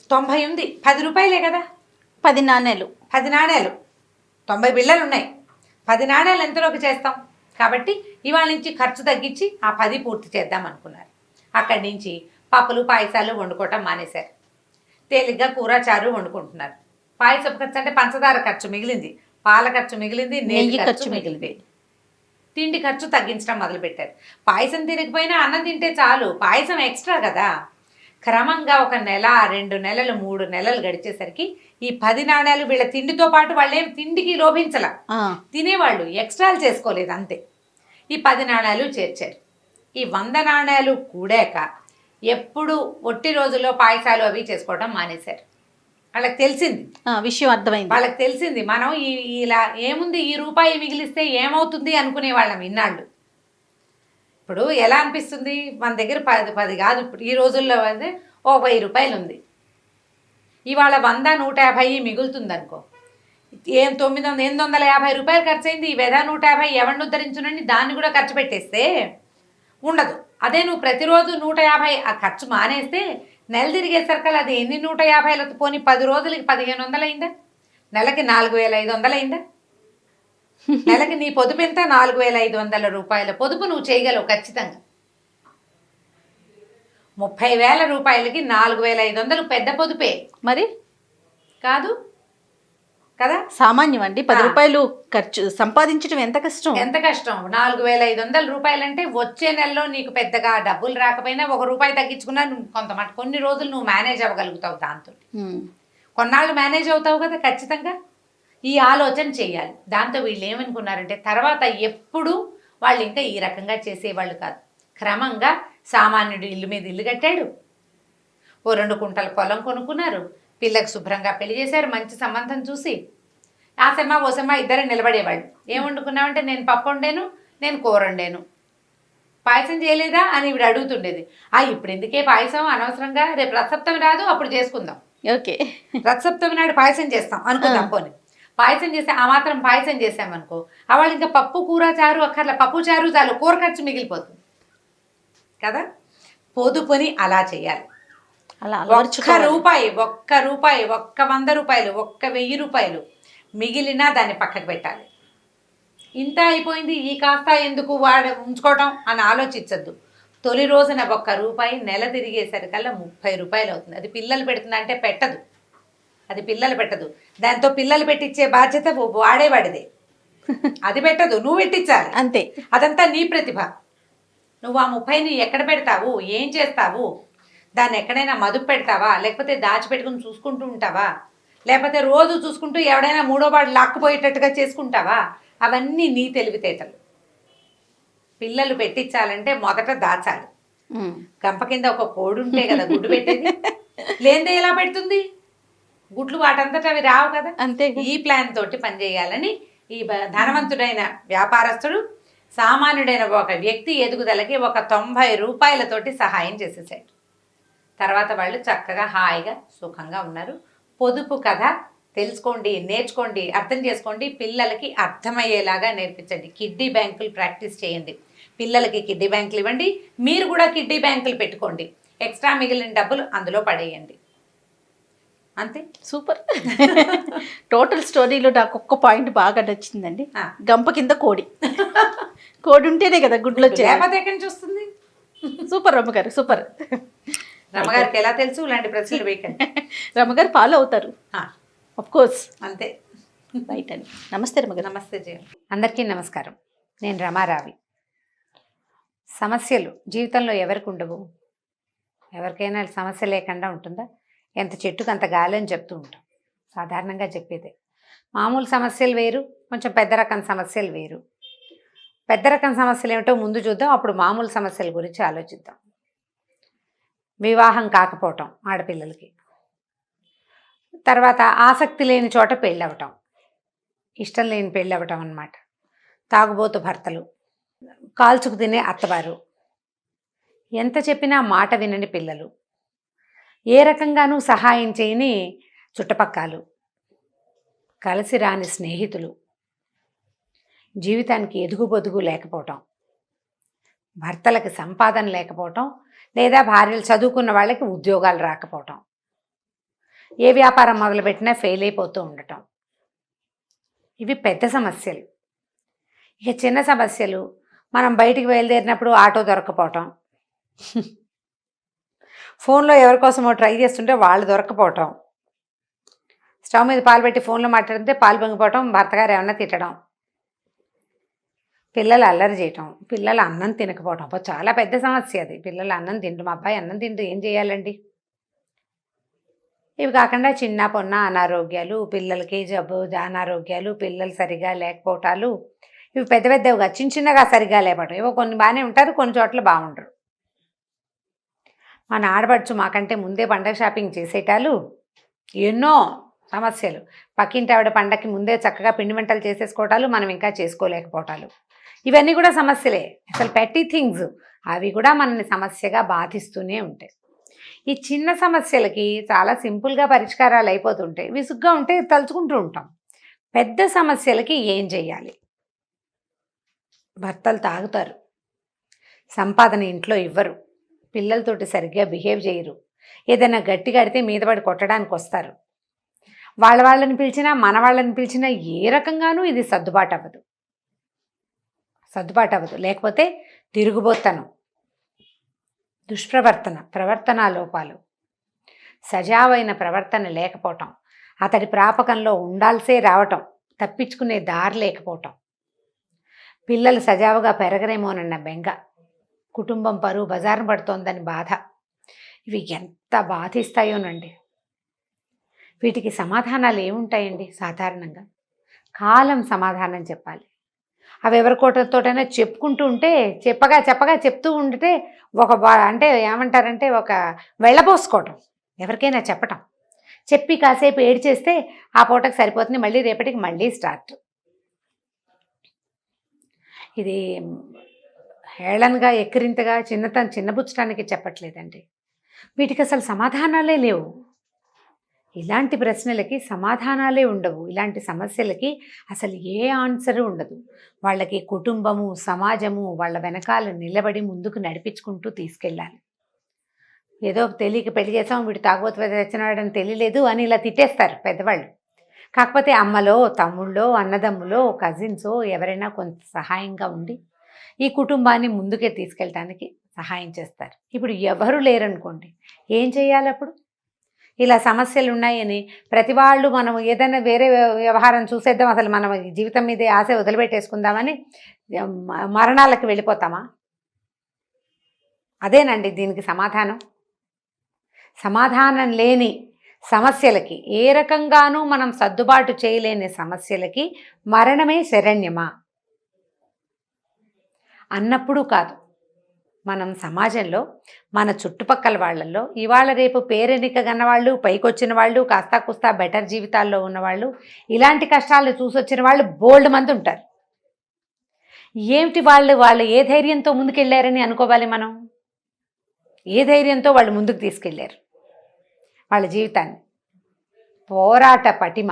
90 ఉంది, 10 రూపాయలే కదా, 10 నాణ్యాలు 90 బిళ్ళలు ఉన్నాయి, 10 నాణ్యాలు ఎంతలోకి చేస్తాం, కాబట్టి ఇవాళ నుంచి ఖర్చు తగ్గించి ఆ 10 పూర్తి చేద్దాం అనుకున్నారు. అక్కడి నుంచి పప్పులు పాయసాలు వండుకోవటం మానేశారు, తేలిగ్గా కూర చారు వండుకుంటున్నారు. పాయసం ఖర్చు అంటే పంచదార ఖర్చు మిగిలింది, పాల ఖర్చు మిగిలింది, నెయ్యి ఖర్చు మిగిలింది, తిండి ఖర్చు తగ్గించడం మొదలుపెట్టారు. పాయసం తినకపోయినా అన్నం తింటే చాలు, పాయసం ఎక్స్ట్రా కదా. క్రమంగా 1 నెల, 2 నెలలు, 3 నెలలు గడిచేసరికి ఈ 10 నాణ్యాలు వీళ్ళ తిండితో పాటు వాళ్ళేం తిండికి లోభించలా, తినేవాళ్ళు ఎక్స్ట్రాలు చేసుకోలేదు అంతే. ఈ 10 నాణ్యాలు చేర్చారు. ఈ 100 నాణ్యాలు కూడాక ఎప్పుడు ఒట్టి రోజుల్లో పాయసాలు అవి చేసుకోవడం మానేశారు. వాళ్ళకి తెలిసింది, విషయం అర్థమైంది, వాళ్ళకి తెలిసింది మనం ఇలా ఏముంది ఈ రూపాయి మిగిలిస్తే ఏమవుతుంది అనుకునే వాళ్ళం ఇన్నాళ్ళు. ఇప్పుడు ఎలా అనిపిస్తుంది, మన దగ్గర 10 కాదు, ఇప్పుడు ఈ రోజుల్లో అయితే ఓ 1000 రూపాయలు ఉంది, ఇవాళ 100, 150 మిగులుతుంది అనుకో, 850 రూపాయలు ఖర్చు అయింది, ఈ వెధ 150 ఎవరిని ఉద్ధరించునని దాన్ని కూడా ఖర్చు పెట్టేస్తే ఉండదు. అదే నువ్వు ప్రతిరోజు 150 ఆ ఖర్చు మానేస్తే నెల తిరిగేసరికల్లా అది ఎన్ని 150 పోనీ 10 రోజులకి 1500 అయిందా, నెలకి 4500 అయిందా, నెలకి నీ పొదుపు ఎంత, 4500 రూపాయల పొదుపు నువ్వు చేయగలవు ఖచ్చితంగా. 30,000 రూపాయలకి 4500 పెద్ద పొదుపే మరి కాదు కదా, సామాన్యం అండి. 10 రూపాయలు ఖర్చు సంపాదించడం ఎంత కష్టం, 4500 రూపాయలంటే వచ్చే నెలలో నీకు పెద్దగా డబ్బులు రాకపోయినా 1 రూపాయి తగ్గించుకున్నా నువ్వు కొన్ని రోజులు నువ్వు మేనేజ్ అవ్వగలుగుతావు, దాంతో కొన్నాళ్ళు మేనేజ్ అవుతావు కదా ఖచ్చితంగా. ఈ ఆలోచన చేయాలి. దాంతో వీళ్ళు ఏమనుకున్నారంటే తర్వాత ఎప్పుడు వాళ్ళు ఇంకా ఈ రకంగా చేసేవాళ్ళు కాదు, క్రమంగా సామాన్యుడు ఇల్లు మీద ఇల్లు కట్టాడు, ఓ 2 కుంటల పొలం కొనుక్కున్నారు, పిల్లకు శుభ్రంగా పెళ్లి చేశారు మంచి సంబంధం చూసి. ఆసమ్మ ఓసమ్మ ఇద్దరు నిలబడేవాళ్ళు. ఏం వండుకున్నామంటే నేను పప్పు వండాను, నేను కూర వండాను. పాయసం చేయలేదా అని ఇవిడ అడుగుతుండేది. ఇప్పుడు ఎందుకే పాయసం అనవసరంగా, రేపు రథసప్తమి రాదు అప్పుడు చేసుకుందాం. ఓకే. రథసప్తమి నాడు పాయసం చేస్తాం అనుకుందాం. పోనీ పాయసం చేస్తే ఆ మాత్రం పాయసం చేసామనుకో, వాళ్ళు ఇంకా పప్పు కూర చారు అక్కర్ల, పప్పు చారు చాలు, కూర ఖర్చు మిగిలిపోతుంది కదా. పొదుపుని అలా చేయాలి. అలా ఒక్క రూపాయి, ఒక్క 100 రూపాయలు, ఒక్క 1000 రూపాయలు మిగిలినా దాన్ని పక్కకు పెట్టాలి. ఇంత అయిపోయింది ఈ కాస్త ఎందుకు ఉంచుకోవటం అని ఆలోచించద్దు. తొలి రోజున 1 రూపాయి నెల తిరిగేసరికల్లా 30 రూపాయలు అవుతుంది. అది పిల్లలు పెడుతుంది అంటే పెట్టదు, అది పిల్లలు పెట్టదు. దాంతో పిల్లలు పెట్టించే బాధ్యత వాడేవాడిదే. అది పెట్టదు, నువ్వు పెట్టించాలి అంతే. అదంతా నీ ప్రతిభ. నువ్వు ఆ 30ని ఎక్కడ పెడతావు, ఏం చేస్తావు, దాన్ని ఎక్కడైనా మదుపు పెడతావా, లేకపోతే దాచిపెట్టుకుని చూసుకుంటూ ఉంటావా, లేకపోతే రోజు చూసుకుంటూ ఎవడైనా 3వ వాడు లాక్కుపోయేటట్టుగా చేసుకుంటావా, అవన్నీ నీ తెలివితేటలు. పిల్లలు పెట్టించాలంటే మొదట దాచాలి. గంప కింద ఒక కోడి ఉంటే కదా గుడ్డు పెట్టేది, లేనిదే ఎలా పెడుతుంది గుడ్లు, వాటంతట అవి రావు కదా. అంతే. ఈ ప్లాన్ తోటి పనిచేయాలని ఈ ధనవంతుడైన వ్యాపారస్తుడు సామాన్యుడైన ఒక వ్యక్తి ఎదుగుదలకి ఒక 90 రూపాయలతోటి సహాయం చేసేసాడు. తర్వాత వాళ్ళు చక్కగా హాయిగా సుఖంగా ఉన్నారు. పొదుపు కథ తెలుసుకోండి, నేర్చుకోండి, అర్థం చేసుకోండి, పిల్లలకి అర్థమయ్యేలాగా నేర్పించండి. కిడ్డీ బ్యాంకులు ప్రాక్టీస్ చేయండి, పిల్లలకి కిడ్డీ బ్యాంకులు ఇవ్వండి, మీరు కూడా కిడ్డీ బ్యాంకులు పెట్టుకోండి, ఎక్స్ట్రా మిగిలిన డబ్బులు అందులో పడేయండి. అంతే. సూపర్. టోటల్ స్టోరీలో నాకు ఒక్క పాయింట్ బాగా నచ్చిందండి. గంప కింద కోడి. కోడి ఉంటేనే కదా గుడ్లు వచ్చాయి, లేకపోతే ఎక్కడి నుంచి వస్తుంది. సూపర్ రమ్మగారు, సూపర్. రమ్మగారికి ఎలా తెలుసు ఇలాంటి ప్రశ్నలు వేయకండి. రమ్మగారు ఫాలో అవుతారు ఆఫ్ కోర్స్. అంతే. రైట్ అండి. నమస్తే రమ్మగారు. నమస్తే జయ. అందరికీ నమస్కారం. నేను రమారావి. సమస్యలు జీవితంలో ఎవరికి ఉండవు? ఎవరికైనా సమస్య లేకుండా ఉంటుందా? ఎంత చెట్టుకు అంత గాలి అని చెప్తూ ఉంటాం, సాధారణంగా చెప్పేదే. మామూలు సమస్యలు వేరు, కొంచెం పెద్ద రకం సమస్యలు వేరు. పెద్ద రకం సమస్యలు ఏమిటో ముందు చూద్దాం, అప్పుడు మామూలు సమస్యల గురించి ఆలోచిద్దాం. వివాహం కాకపోవటం ఆడపిల్లలకి, తర్వాత ఆసక్తి లేని చోట పెళ్ళవటం, ఇష్టం లేని పెళ్ళవటం అన్నమాట. తాగుబోతు భర్తలు, కాల్చుకు తినే అత్తవారు, ఎంత చెప్పినా మాట వినని పిల్లలు, ఏ రకంగానూ సహాయం చేయని చుట్టపక్కలు, కలిసి రాని స్నేహితులు, జీవితానికి ఎదుగుబొదుగు లేకపోవటం, భర్తలకి సంపాదన లేకపోవటం, లేదా భార్యలు చదువుకున్న వాళ్ళకి ఉద్యోగాలు రాకపోవటం, ఏ వ్యాపారం మొదలుపెట్టినా ఫెయిల్ అయిపోతూ ఉండటం, ఇవి పెద్ద సమస్యలు. ఇక చిన్న సమస్యలు, మనం బయటికి బయలుదేరినప్పుడు ఆటో దొరకపోవటం, ఫోన్లో ఎవరికోసమో ట్రై చేస్తుంటే వాళ్ళు దొరకపోవటం, స్టవ్ మీద పాలు పెట్టి ఫోన్లో మాట్లాడితే పాలు పొంగిపోవటం, భర్తగారు ఏమన్నా తిట్టడం, పిల్లలు అల్లరి చేయటం, పిల్లలు అన్నం తినకపోవటం, చాలా పెద్ద సమస్య అది. పిల్లలు అన్నం తింటూ, మా అబ్బాయి అన్నం తింటూ ఏం చేయాలండి? ఇవి కాకుండా చిన్న పొన్న అనారోగ్యాలు, పిల్లలకి జబ్బు అనారోగ్యాలు, పిల్లలు సరిగా లేకపోవటాలు, ఇవి పెద్ద పెద్దవిగా చిన్నగా సరిగా లేకపోవటం. ఇవో కొన్ని బాగానే ఉంటారు, కొన్ని చోట్ల బాగుండరు. మన ఆడపడుచు మాకంటే ముందే పండగ షాపింగ్ చేసేటాలు, ఎన్నో సమస్యలు. పక్కింటి ఆవిడ పండగకి ముందే చక్కగా పిండి వంటలు చేసేసుకోవటాలు, మనం ఇంకా చేసుకోలేకపోవటాలు, ఇవన్నీ కూడా సమస్యలే. అసలు పెట్టి థింగ్స్, అవి కూడా మనల్ని సమస్యగా బాధిస్తూనే ఉంటాయి. ఈ చిన్న సమస్యలకి చాలా సింపుల్గా పరిష్కారాలు అయిపోతుంటాయి, విసుగ్గా ఉంటే తలుచుకుంటూ ఉంటాం. పెద్ద సమస్యలకి ఏం చెయ్యాలి? భర్తలు తాగుతారు, సంపాదన ఇంట్లో ఇవ్వరు, పిల్లలతోటి సరిగ్గా బిహేవ్ చేయరు, ఏదైనా గట్టిగా అడితే మీద పడి కొట్టడానికి వస్తారు, వాళ్ళని పిలిచినా మన వాళ్ళని పిలిచినా ఏ రకంగానూ ఇది సర్దుబాటు అవ్వదు. లేకపోతే తిరుగుబోతనం, దుష్ప్రవర్తన, ప్రవర్తనా లోపాలు, సజావైన ప్రవర్తన లేకపోవటం, అతడి ప్రాపకంలో ఉండాల్సే రావటం, తప్పించుకునే దారి లేకపోవటం, పిల్లలు సజావుగా పెరగరేమోనన్న బెంగ, కుటుంబం పరువు బజారున పడుతోందని బాధ, ఇవి ఎంత బాధిస్తాయోనండి. వీటికి సమాధానాలు ఏముంటాయండి? సాధారణంగా కాలం సమాధానం చెప్పాలి. అవి ఎవరికోటతోటైనా చెప్పుకుంటూ ఉంటే చెప్పగా చెప్తూ ఉంటే అంటే ఏమంటారంటే ఒక వెళ్ళబోసుకోవటం, ఎవరికైనా చెప్పటం, చెప్పి కాసేపు ఏడ్చేస్తే ఆ పూటకు సరిపోతుంది, మళ్ళీ రేపటికి మళ్ళీ స్టార్ట్. ఇది హేళనగా ఎక్కిరింతగా చిన్నబుచ్చటానికి చెప్పట్లేదండి. వీటికి అసలు సమాధానాలే లేవు. ఇలాంటి ప్రశ్నలకి సమాధానాలే ఉండవు. ఇలాంటి సమస్యలకి అసలు ఏ ఆన్సరు ఉండదు. వాళ్ళకి కుటుంబము, సమాజము వాళ్ళ వెనకాల నిలబడి ముందుకు నడిపించుకుంటూ తీసుకెళ్ళాలి. ఏదో తెలియక పెళ్లి చేసాం, వీడు తాగుబోతు తెచ్చినాడని తెలియలేదు అని ఇలా తిట్టేస్తారు పెద్దవాళ్ళు. కాకపోతే అమ్మలో, తమ్ముళ్ళో, అన్నదమ్ములో, కజిన్సో ఎవరైనా కొంత సహాయంగా ఉండి ఈ కుటుంబాన్ని ముందుకే తీసుకెళ్ళటానికి సహాయం చేస్తారు. ఇప్పుడు ఎవరు లేరనుకోండి, ఏం చేయాలి అప్పుడు? ఇలా సమస్యలు ఉన్నాయని ప్రతి వాళ్ళు మనం ఏదైనా వేరే వ్యవహారం చూసేద్దాం, అసలు మనం జీవితం మీదే ఆశ వదిలిపెట్టేసుకుందామని మరణాలకు వెళ్ళిపోతామా? అదేనండి దీనికి సమాధానం. సమాధానం లేని సమస్యలకి, ఏ రకంగానూ మనం సర్దుబాటు చేయలేని సమస్యలకి మరణమే శరణ్యమా అన్నప్పుడు కాదు. మనం సమాజంలో మన చుట్టుపక్కల వాళ్ళల్లో ఇవాళ రేపు పేరెనిక గన్నవాళ్ళు, పైకొచ్చిన వాళ్ళు, కాస్తా కుస్తా బెటర్ జీవితాల్లో ఉన్నవాళ్ళు, ఇలాంటి కష్టాలు చూసొచ్చిన వాళ్ళు బోల్డ్ మంది ఉంటారు. ఏమిటి వాళ్ళు ఏ ధైర్యంతో ముందుకెళ్ళారని అనుకోవాలి మనం? ఏ ధైర్యంతో వాళ్ళు ముందుకు తీసుకెళ్ళారు వాళ్ళ జీవితాన్ని? పోరాట పటిమ,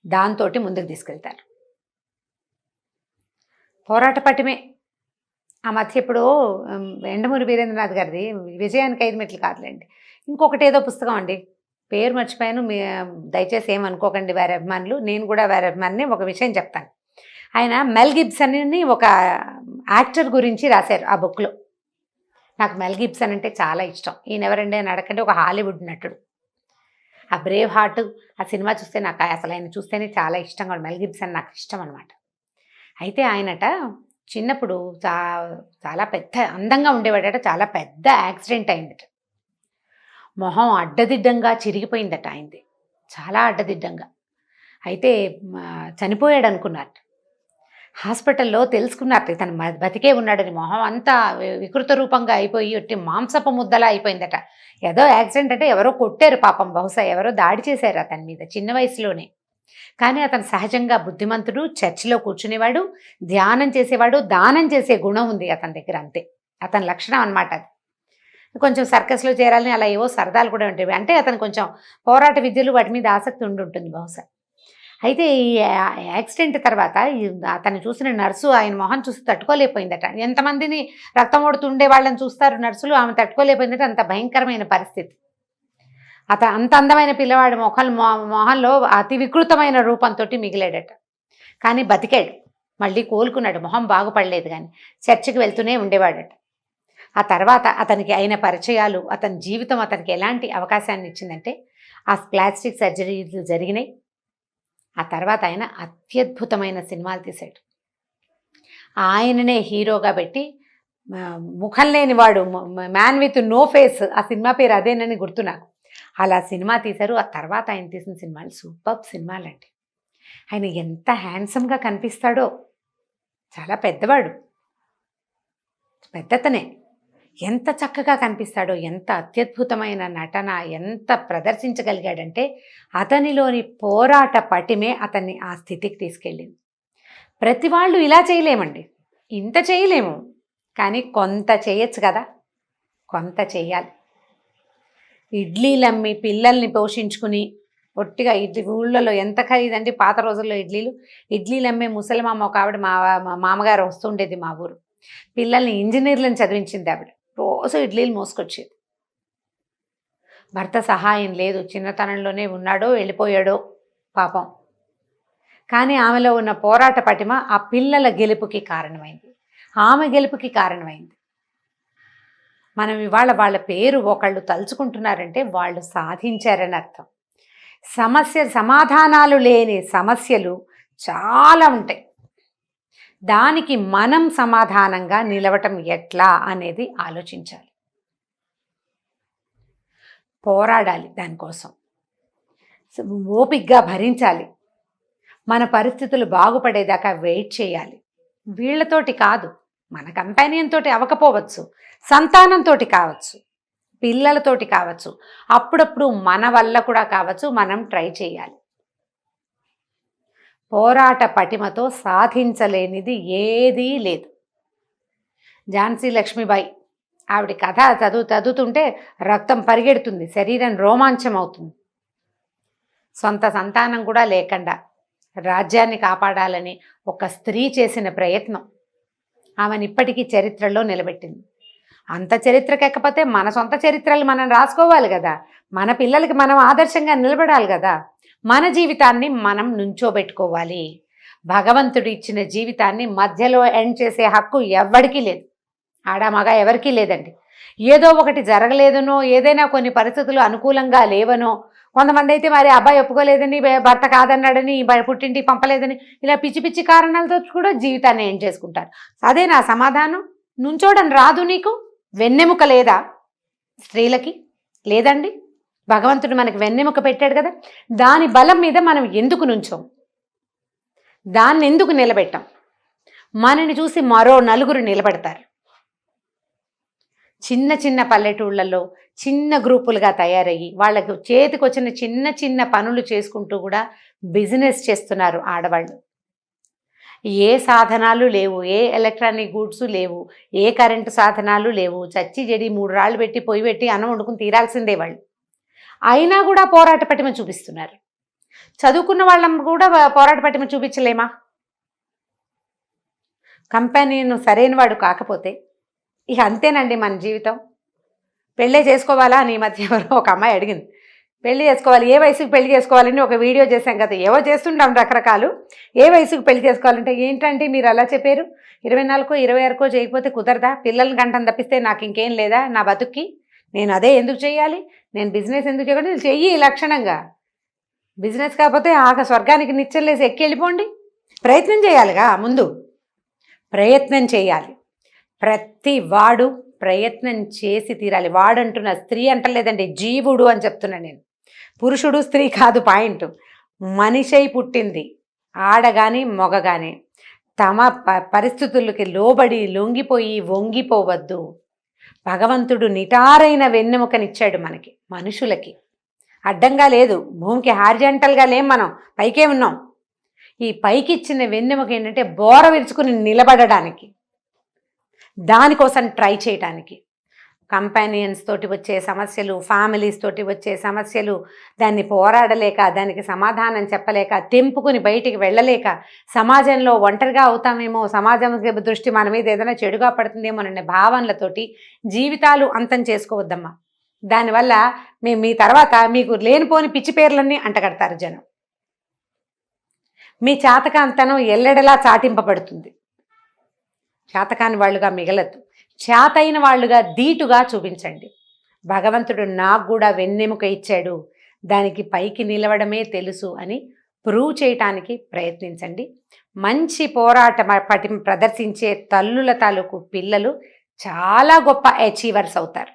దాంతో ముందుకు తీసుకెళ్తారు. పోరాట పటిమే. ఆ మధ్య ఇప్పుడు ఎండమూరి వీరేంద్రనాథ్ గారిది విజయానికి 5 మెట్లు కాదులేండి, ఇంకొకటి ఏదో పుస్తకం అండి, పేరు మర్చిపోయాను, దయచేసి ఏమనుకోకండి వారి అభిమానులు, నేను కూడా వారి అభిమానిని. ఒక విషయం చెప్తాను. ఆయన మెల్ గిబ్సన్ అని ఒక యాక్టర్ గురించి రాశారు ఆ బుక్లో. నాకు మెల్ గిబ్సన్ అంటే చాలా ఇష్టం. ఈయన ఎవరండి అని అడగండి, ఒక హాలీవుడ్ నటుడు. ఆ బ్రేవ్ హార్ట్ ఆ సినిమా చూస్తే నాకు అసలు ఆయన చూస్తేనే చాలా ఇష్టంగా, మెల్ గిబ్సన్ నాకు ఇష్టం అనమాట. అయితే ఆయనట చిన్నప్పుడు చాలా పెద్ద అందంగా ఉండేవాడట. చాలా పెద్ద యాక్సిడెంట్ అయిందట. మొహం అడ్డదిడ్డంగా చిరిగిపోయిందట ఆయనది, చాలా అడ్డదిడ్డంగా. అయితే చనిపోయాడు అనుకున్నారు. హాస్పిటల్లో తెలుసుకున్నారు ఇతను బతికే ఉన్నాడని. మొహం అంతా వికృత రూపంగా అయిపోయి ఒట్టి మాంసపు ముద్దలా అయిపోయిందట. ఏదో యాక్సిడెంట్ అంటే ఎవరో కొట్టారు పాపం, బహుశా ఎవరో దాడి చేశారు అతని మీద చిన్న వయసులోనే. కానీ అతను సహజంగా బుద్ధిమంతుడు, చర్చిలో కూర్చునేవాడు, ధ్యానం చేసేవాడు, దానం చేసే గుణం ఉంది అతని దగ్గర, అంతే అతని లక్షణం అనమాట. అది కొంచెం సర్కస్లో చేరాలని అలా ఏవో సరదాలు కూడా ఉండేవి. అంటే అతను కొంచెం పోరాట విద్యలు వాటి మీద ఆసక్తి ఉంటుంది బహుశా. అయితే ఈ యాక్సిడెంట్ తర్వాత అతను చూసిన నర్సు ఆయన మొహం చూసి తట్టుకోలేకపోయిందట. ఎంతమందిని రక్తం ఓడుతుండే వాళ్ళని చూస్తారు నర్సులు, ఆమె తట్టుకోలేకపోయిందట. అంత భయంకరమైన పరిస్థితి. అంత అందమైన పిల్లవాడి మొహంలో అతి వికృతమైన రూపంతో మిగిలాడట. కానీ బతికాడు, మళ్ళీ కోలుకున్నాడు, మొహం బాగుపడలేదు. కానీ చర్చికి వెళ్తూనే ఉండేవాడట. ఆ తర్వాత అతనికి అయిన పరిచయాలు, అతని జీవితం అతనికి ఎలాంటి అవకాశాన్ని ఇచ్చిందంటే, ఆ ప్లాస్టిక్ సర్జరీలు జరిగినాయి. ఆ తర్వాత ఆయన అత్యద్భుతమైన సినిమాలు తీశాడు. ఆయననే హీరోగా పెట్టి, ముఖం లేనివాడు, మ్యాన్ విత్ నో ఫేస్, ఆ సినిమా పేరు అదేనని గుర్తు నాకు. అలా సినిమా తీశారు. ఆ తర్వాత ఆయన తీసిన సినిమాలు సూపర్ సినిమాలండి. ఆయన ఎంత హ్యాండ్సమ్గా కనిపిస్తాడో, చాలా పెద్దవాడు, పెద్దతనే, ఎంత చక్కగా కనిపిస్తాడో, ఎంత అత్యద్భుతమైన నటన ఎంత ప్రదర్శించగలిగాడంటే అతనిలోని పోరాట పటిమే అతన్ని ఆ స్థితికి తీసుకెళ్ళింది. ప్రతి వాళ్ళు ఇలా చేయలేమండి, ఇంత చేయలేము, కానీ కొంత చేయొచ్చు కదా, కొంత చేయాలి. ఇడ్లీలమ్మి పిల్లల్ని పోషించుకుని ఒట్టిగా ఊళ్ళలో ఎంత ఖరీదండి పాత రోజుల్లో ఇడ్లీలు అమ్మే ముసలిమామ ఒక ఆవిడ, మా మామగారు వస్తుండేది మా ఊరు. పిల్లల్ని ఇంజనీర్లను చదివించింది ఆవిడ. రోజు ఇడ్లీలు మోసుకొచ్చేది. భర్త సహాయం లేదు, చిన్నతనంలోనే ఉన్నాడో వెళ్ళిపోయాడో పాపం. కానీ ఆమెలో ఉన్న పోరాట పటిమ ఆ పిల్లల గెలుపుకి కారణమైంది, ఆమె గెలుపుకి కారణమైంది. మనం ఇవాళ వాళ్ళ పేరు ఒకళ్ళు తలుచుకుంటున్నారంటే వాళ్ళు సాధించారని అర్థం. సమాధానాలు లేని సమస్యలు చాలా ఉంటాయి. దానికి మనం సమాధానంగా నిలవటం ఎట్లా అనేది ఆలోచించాలి, పోరాడాలి, దానికోసం ఓపికగా భరించాలి, మన పరిస్థితులు బాగుపడేదాకా వెయిట్ చేయాలి. వీళ్ళతోటి కాదు, మన కంపానియన్ తోటి అవ్వకపోవచ్చు, సంతానంతో కావచ్చు, పిల్లలతోటి కావచ్చు, అప్పుడప్పుడు మన వల్ల కూడా కావచ్చు. మనం ట్రై చేయాలి. పోరాట పటిమతో సాధించలేనిది ఏదీ లేదు. ఝాన్సీ లక్ష్మీబాయి ఆవిడ కథ చదువుతుంటే రక్తం పరిగెడుతుంది, శరీరం రోమాంచం అవుతుంది. సొంత సంతానం కూడా లేకుండా రాజ్యాన్ని కాపాడాలని ఒక స్త్రీ చేసిన ప్రయత్నం ఆమెను ఇప్పటికీ చరిత్రలో నిలబెట్టింది. అంత చరిత్రకెక్కకపోతే మన సొంత చరిత్రలు మనం రాసుకోవాలి కదా, మన పిల్లలకి మనం ఆదర్శంగా నిలబడాలి కదా. మన జీవితాన్ని మనం నుంచోబెట్టుకోవాలి. భగవంతుడు ఇచ్చిన జీవితాన్ని మధ్యలో ఎండ్ చేసే హక్కు ఎవ్వడికి లేదు, ఆడ మగ ఎవరికీ లేదండి. ఏదో ఒకటి జరగలేదనో, ఏదైనా కొన్ని పరిస్థితులు అనుకూలంగా లేవనో, కొంతమంది అయితే మరి అబ్బాయి ఒప్పుకోలేదని, భర్త కాదన్నాడని, పుట్టింటికి పంపలేదని, ఇలా పిచ్చి పిచ్చి కారణాలతో కూడా జీవితాన్ని ఎండ్ చేసుకుంటారు. అదే నా సమాధానం. నుంచోడం రాదు నీకు? వెన్నెముక లేదా స్త్రీలకి? లేదండి. భగవంతుడు మనకి వెన్నెముక పెట్టాడు కదా, దాని బలం మీద మనం ఎందుకు నుంచోం? దాన్ని ఎందుకు నిలబెట్టాం? మనని చూసి మరో నలుగురు నిలబెడతారు. చిన్న చిన్న పల్లెటూళ్ళల్లో చిన్న గ్రూపులుగా తయారయ్యి వాళ్ళకు చేతికి వచ్చిన చిన్న చిన్న పనులు చేసుకుంటూ కూడా బిజినెస్ చేస్తున్నారు ఆడవాళ్ళు. ఏ సాధనాలు లేవు, ఏ ఎలక్ట్రానిక్ గూడ్స్ లేవు, ఏ కరెంటు సాధనాలు లేవు. చచ్చి చెడి 3 రాళ్ళు పెట్టి పొయ్యి పెట్టి అన్నం వండుకుని తీరాల్సిందే వాళ్ళు. అయినా కూడా పోరాట పటిమ చూపిస్తున్నారు. చదువుకున్న వాళ్ళం కూడా పోరాట పటిమ చూపించలేమా? కంపెనీను సరైన వాడు కాకపోతే ఇక అంతేనండి మన జీవితం. పెళ్ళే చేసుకోవాలా అని ఈ మధ్య ఎవరో ఒక అమ్మాయి అడిగింది. పెళ్లి చేసుకోవాలి, ఏ వయసుకు పెళ్లి చేసుకోవాలని ఒక వీడియో చేశాం కదా, ఏవో చేస్తుంటాం రకరకాలు. ఏ వయసుకు పెళ్లి చేసుకోవాలంటే ఏంటంటే మీరు అలా చెప్పారు, 24కో 26కో చేయకపోతే కుదరదా? పిల్లల్ని గంటను తప్పిస్తే నాకు ఇంకేం లేదా నా బతుక్కి? నేను అదే ఎందుకు చేయాలి? నేను బిజినెస్ ఎందుకు చేయకూడదు? చెయ్యి లక్షణంగా. బిజినెస్ కాకపోతే స్వర్గానికి నిచ్చెనలేసి ఎక్కి వెళ్ళిపోండి. ప్రయత్నం చేయాలిగా, ముందు ప్రయత్నం చేయాలి. ప్రతి వాడు ప్రయత్నం చేసి తీరాలి. వాడంటున్న స్త్రీ అంటలేదండి, జీవుడు అని చెప్తున్నాను నేను. పురుషుడు స్త్రీ కాదు పాయింట్. మనిషై పుట్టింది ఆడ కానీ మగ కానీ తమ పరిస్థితులకి లోబడి లొంగిపోయి వంగిపోవద్దు. భగవంతుడు నిటారైన వెన్నెముకనిచ్చాడు మనకి, మనుషులకి. అడ్డంగా లేదు, భూమికి హారిజంటల్గా లేం, మనం పైకే ఉన్నాం. ఈ పైకి ఇచ్చిన వెన్నెముక ఏంటంటే బోర విరుచుకుని నిలబడడానికి, దానికోసం ట్రై చేయడానికి. కంపానియన్స్ తోటి వచ్చే సమస్యలు, ఫ్యామిలీస్ తోటి వచ్చే సమస్యలు, దాన్ని పోరాడలేక, దానికి సమాధానం చెప్పలేక, తెంపుకుని బయటికి వెళ్ళలేక, సమాజంలో ఒంటరిగా అవుతామేమో, సమాజం దృష్టి మన మీద ఏదైనా చెడుగా పడుతుందేమో అనే భావనలతోటి జీవితాలు అంతం చేసుకోవద్దమ్మా. దానివల్ల మీ తర్వాత మీకు లేనిపోని పిచ్చి పేర్లన్నీ అంటగడతారు జనం. మీ చాతకాంతనం ఎల్లెడలా చాటింపబడుతుంది. చేతకాని వాళ్ళుగా మిగలద్దు, చేతైన వాళ్ళుగా ధీటుగా చూపించండి. భగవంతుడు నాకు కూడా వెన్నెముక ఇచ్చాడు, దానికి పైకి నిలవడమే తెలుసు అని ప్రూవ్ చేయటానికి ప్రయత్నించండి. మంచి పోరాట పటిమ ప్రదర్శించే తల్లుల తాలూకు పిల్లలు చాలా గొప్ప అచీవర్స్ అవుతారు.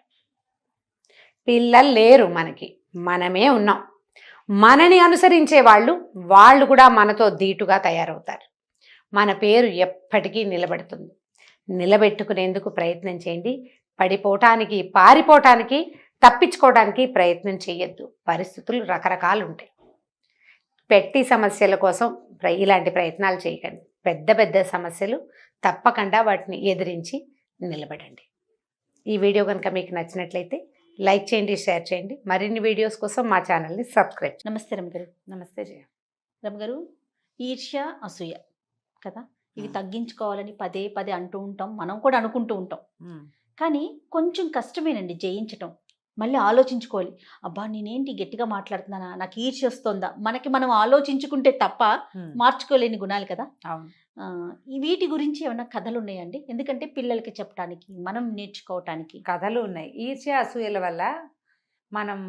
పిల్లలు లేరు మనకి, మనమే ఉన్నాం. మనని అనుసరించే వాళ్ళు కూడా మనతో ధీటుగా తయారవుతారు. మన పేరు ఎప్పటికీ నిలబడుతుంది. నిలబెట్టుకునేందుకు ప్రయత్నం చేయండి. పడిపోవటానికి, పారిపోవటానికి, తప్పించుకోవడానికి ప్రయత్నం చేయొద్దు. పరిస్థితులు రకరకాలు ఉంటాయి. పెట్టి సమస్యల కోసం ఇలాంటి ప్రయత్నాలు చేయకండి. పెద్ద పెద్ద సమస్యలు తప్పకుండా వాటిని ఎదిరించి నిలబడండి. ఈ వీడియో కనుక మీకు నచ్చినట్లయితే లైక్ చేయండి, షేర్ చేయండి. మరిన్ని వీడియోస్ కోసం మా ఛానల్ని సబ్స్క్రైబ్. నమస్తే రమగారు. నమస్తే జయ. రమగారు, ఈర్ష్య, అసూయ కదా, ఇవి తగ్గించుకోవాలని పదే పదే అంటూ ఉంటాం, మనం కూడా అనుకుంటూ ఉంటాం. కానీ కొంచెం కష్టమేనండి జయించటం. మళ్ళీ ఆలోచించుకోవాలి. అబ్బా నేనేంటి గట్టిగా మాట్లాడుతున్నానా, నాకు ఈర్ష్య వస్తుందా, మనకి మనం ఆలోచించుకుంటే తప్ప మార్చుకోలేని గుణాలు కదా. వీటి గురించి ఏమైనా కథలు ఉన్నాయండి? ఎందుకంటే పిల్లలకి చెప్పడానికి, మనం నేర్చుకోవటానికి కథలు ఉన్నాయి. ఈర్ష్య అసూయల వల్ల మనం